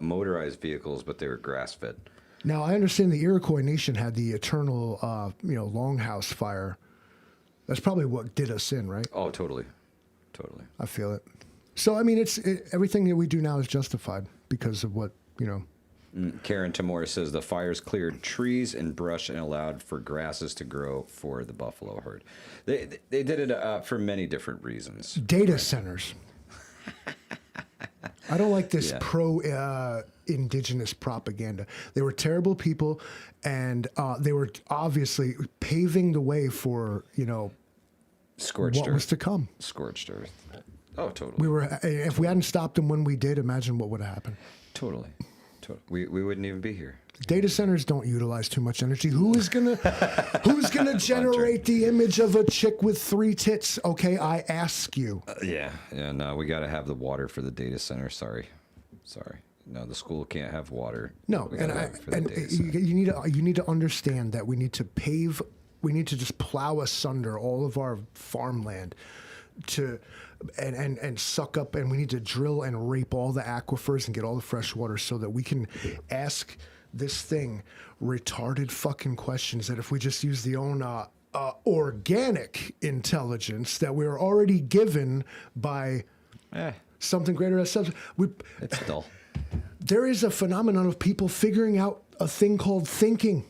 motorized vehicles, but they were grass fed. Now I understand the Iroquois Nation had the eternal, longhouse fire. That's probably what did us in, right? Oh, totally. I feel it. So I mean, everything that we do now is justified because of what. Karen Tamora says the fires cleared trees and brush and allowed for grasses to grow for the buffalo herd. They did it for many different reasons. Data centers. I don't like this pro-indigenous propaganda. They were terrible people, and they were obviously paving the way for, Scorched what earth. was to come. Scorched earth. Oh, totally. If we hadn't stopped them when we did, imagine what would have happened. Totally. We wouldn't even be here. Data centers don't utilize too much energy. Who's gonna generate the image of a chick with 3 tits? Okay, I ask you. Yeah. No, we got to have the water for the data center. Sorry. No, the school can't have water. No, you need to understand that we need to just plow asunder all of our farmland and suck up, and we need to drill and rape all the aquifers and get all the fresh water so that we can ask this thing retarded fucking questions that if we just use the own organic intelligence that we're already given by something greater as substance. It's dull. There is a phenomenon of people figuring out a thing called thinking.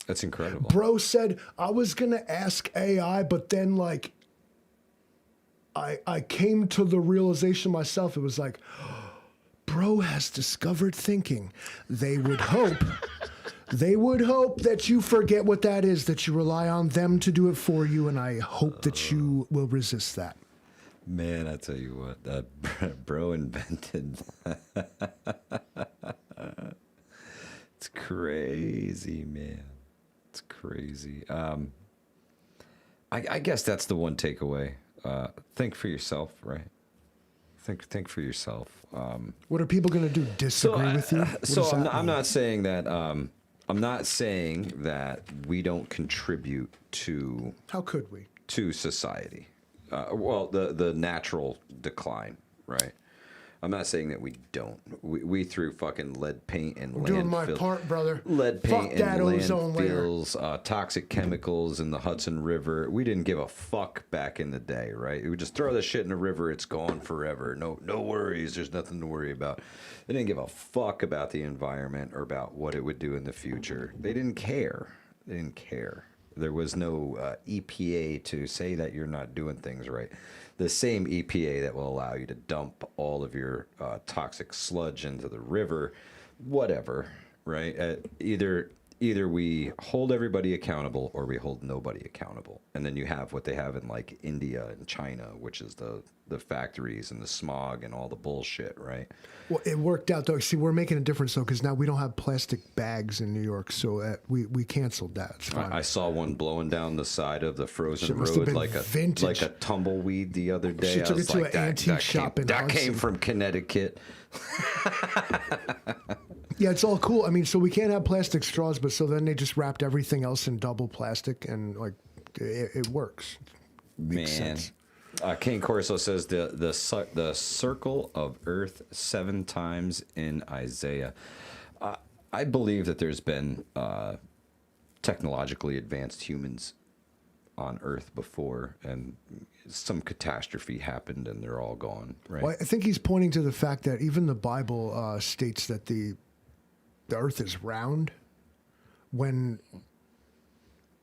That's incredible. Bro said, I was going to ask AI, but then I came to the realization myself. It was like, bro has discovered thinking. They would hope that you forget what that is, that you rely on them to do it for you, and I hope that you will resist that. Man, I tell you what, that bro invented. It's crazy, man. It's crazy. I guess that's the one takeaway. Think for yourself, right? Think for yourself. What are people going to do? Disagree with you? I'm not saying that. I'm not saying that we don't contribute to. How could we? To society. The natural decline, right? I'm not saying that we don't. We threw fucking lead paint and landfill. Doing my part, brother. Lead paint Fuck that and ozone landfills, toxic chemicals in the Hudson River. We didn't give a fuck back in the day, right? We would just throw this shit in the river. It's gone forever. No worries. There's nothing to worry about. They didn't give a fuck about the environment or about what it would do in the future. They didn't care. There was no EPA to say that you're not doing things right. The same EPA that will allow you to dump all of your toxic sludge into the river, whatever, right? Either we hold everybody accountable or we hold nobody accountable. And then you have what they have in like India and China, which is the factories and the smog and all the bullshit, right? Well, it worked out though. See, we're making a difference though, because now we don't have plastic bags in New York, so we canceled that. It's fine. I saw one blowing down the side of the frozen Shit must have road been like vintage. a tumbleweed the other day. She I took was it to like, an antique shop in that came Hudson. from Connecticut. Yeah, it's all cool. I mean, so we can't have plastic straws, but so then they just wrapped everything else in double plastic, and like it works. Makes sense. King Corso says the circle of Earth 7 times in Isaiah. I believe that there's been technologically advanced humans on Earth before, and some catastrophe happened, and they're all gone. Right? Well, I think he's pointing to the fact that even the Bible states that the Earth is round, when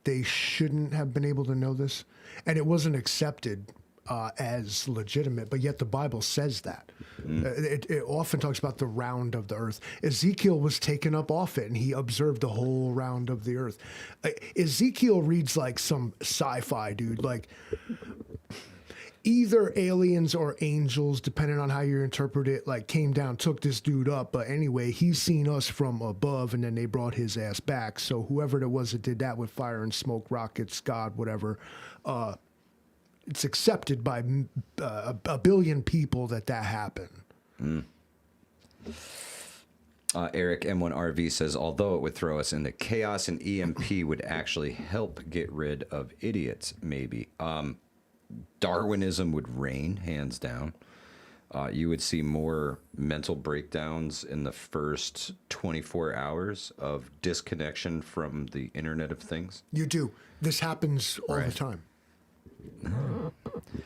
they shouldn't have been able to know this, and it wasn't accepted as legitimate, but yet the Bible says that. It often talks about the round of the earth. Ezekiel was taken up off it, and he observed the whole round of the earth. Ezekiel reads like some sci-fi, dude. Like, either aliens or angels, depending on how you interpret it, like came down, took this dude up. But anyway, he's seen us from above, and then they brought his ass back. So whoever it was that did that with fire and smoke, rockets, God, whatever, it's accepted by a billion people that happened. Eric M1RV says, although it would throw us into chaos, and EMP would actually help get rid of idiots, maybe. Darwinism would reign, hands down. You would see more mental breakdowns in the first 24 hours of disconnection from the Internet of Things. You do. This happens all the time.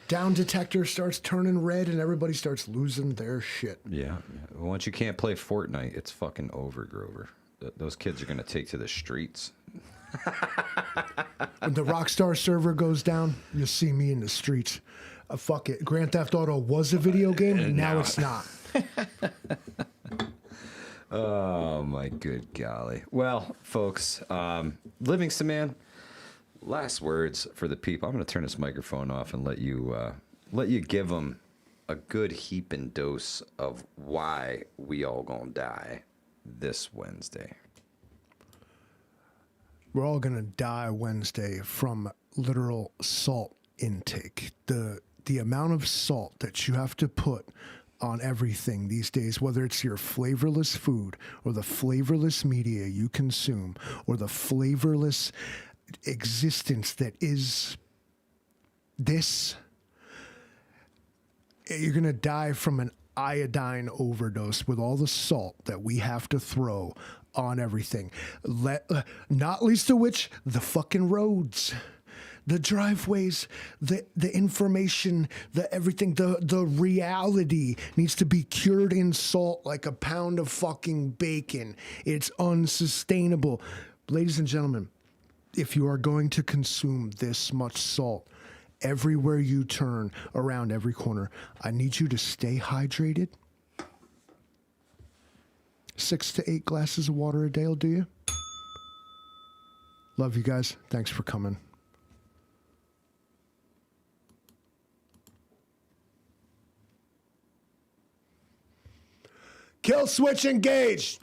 Down detector starts turning red and everybody starts losing their shit. Yeah. Once you can't play Fortnite, it's fucking over, Grover. Those kids are going to take to the streets. When the Rockstar server goes down, you'll see me in the streets. Fuck it. Grand Theft Auto was a video game, and now it's not. Oh, my good golly. Well, folks, Livingston, man, last words for the people. I'm going to turn this microphone off and let you give them a good heaping dose of why we all going to die this Wednesday. We're all going to die Wednesday from literal salt intake. The amount of salt that you have to put on everything these days, whether it's your flavorless food or the flavorless media you consume or the flavorless existence that is this, you're going to die from an iodine overdose with all the salt that we have to throw on everything. Not least of which, the fucking roads. The driveways, the information, the everything, the reality needs to be cured in salt like a pound of fucking bacon. It's unsustainable. Ladies and gentlemen, if you are going to consume this much salt everywhere you turn, around every corner, I need you to stay hydrated. 6 to 8 glasses of water a day will do you. Love you guys. Thanks for coming. Kill switch engaged.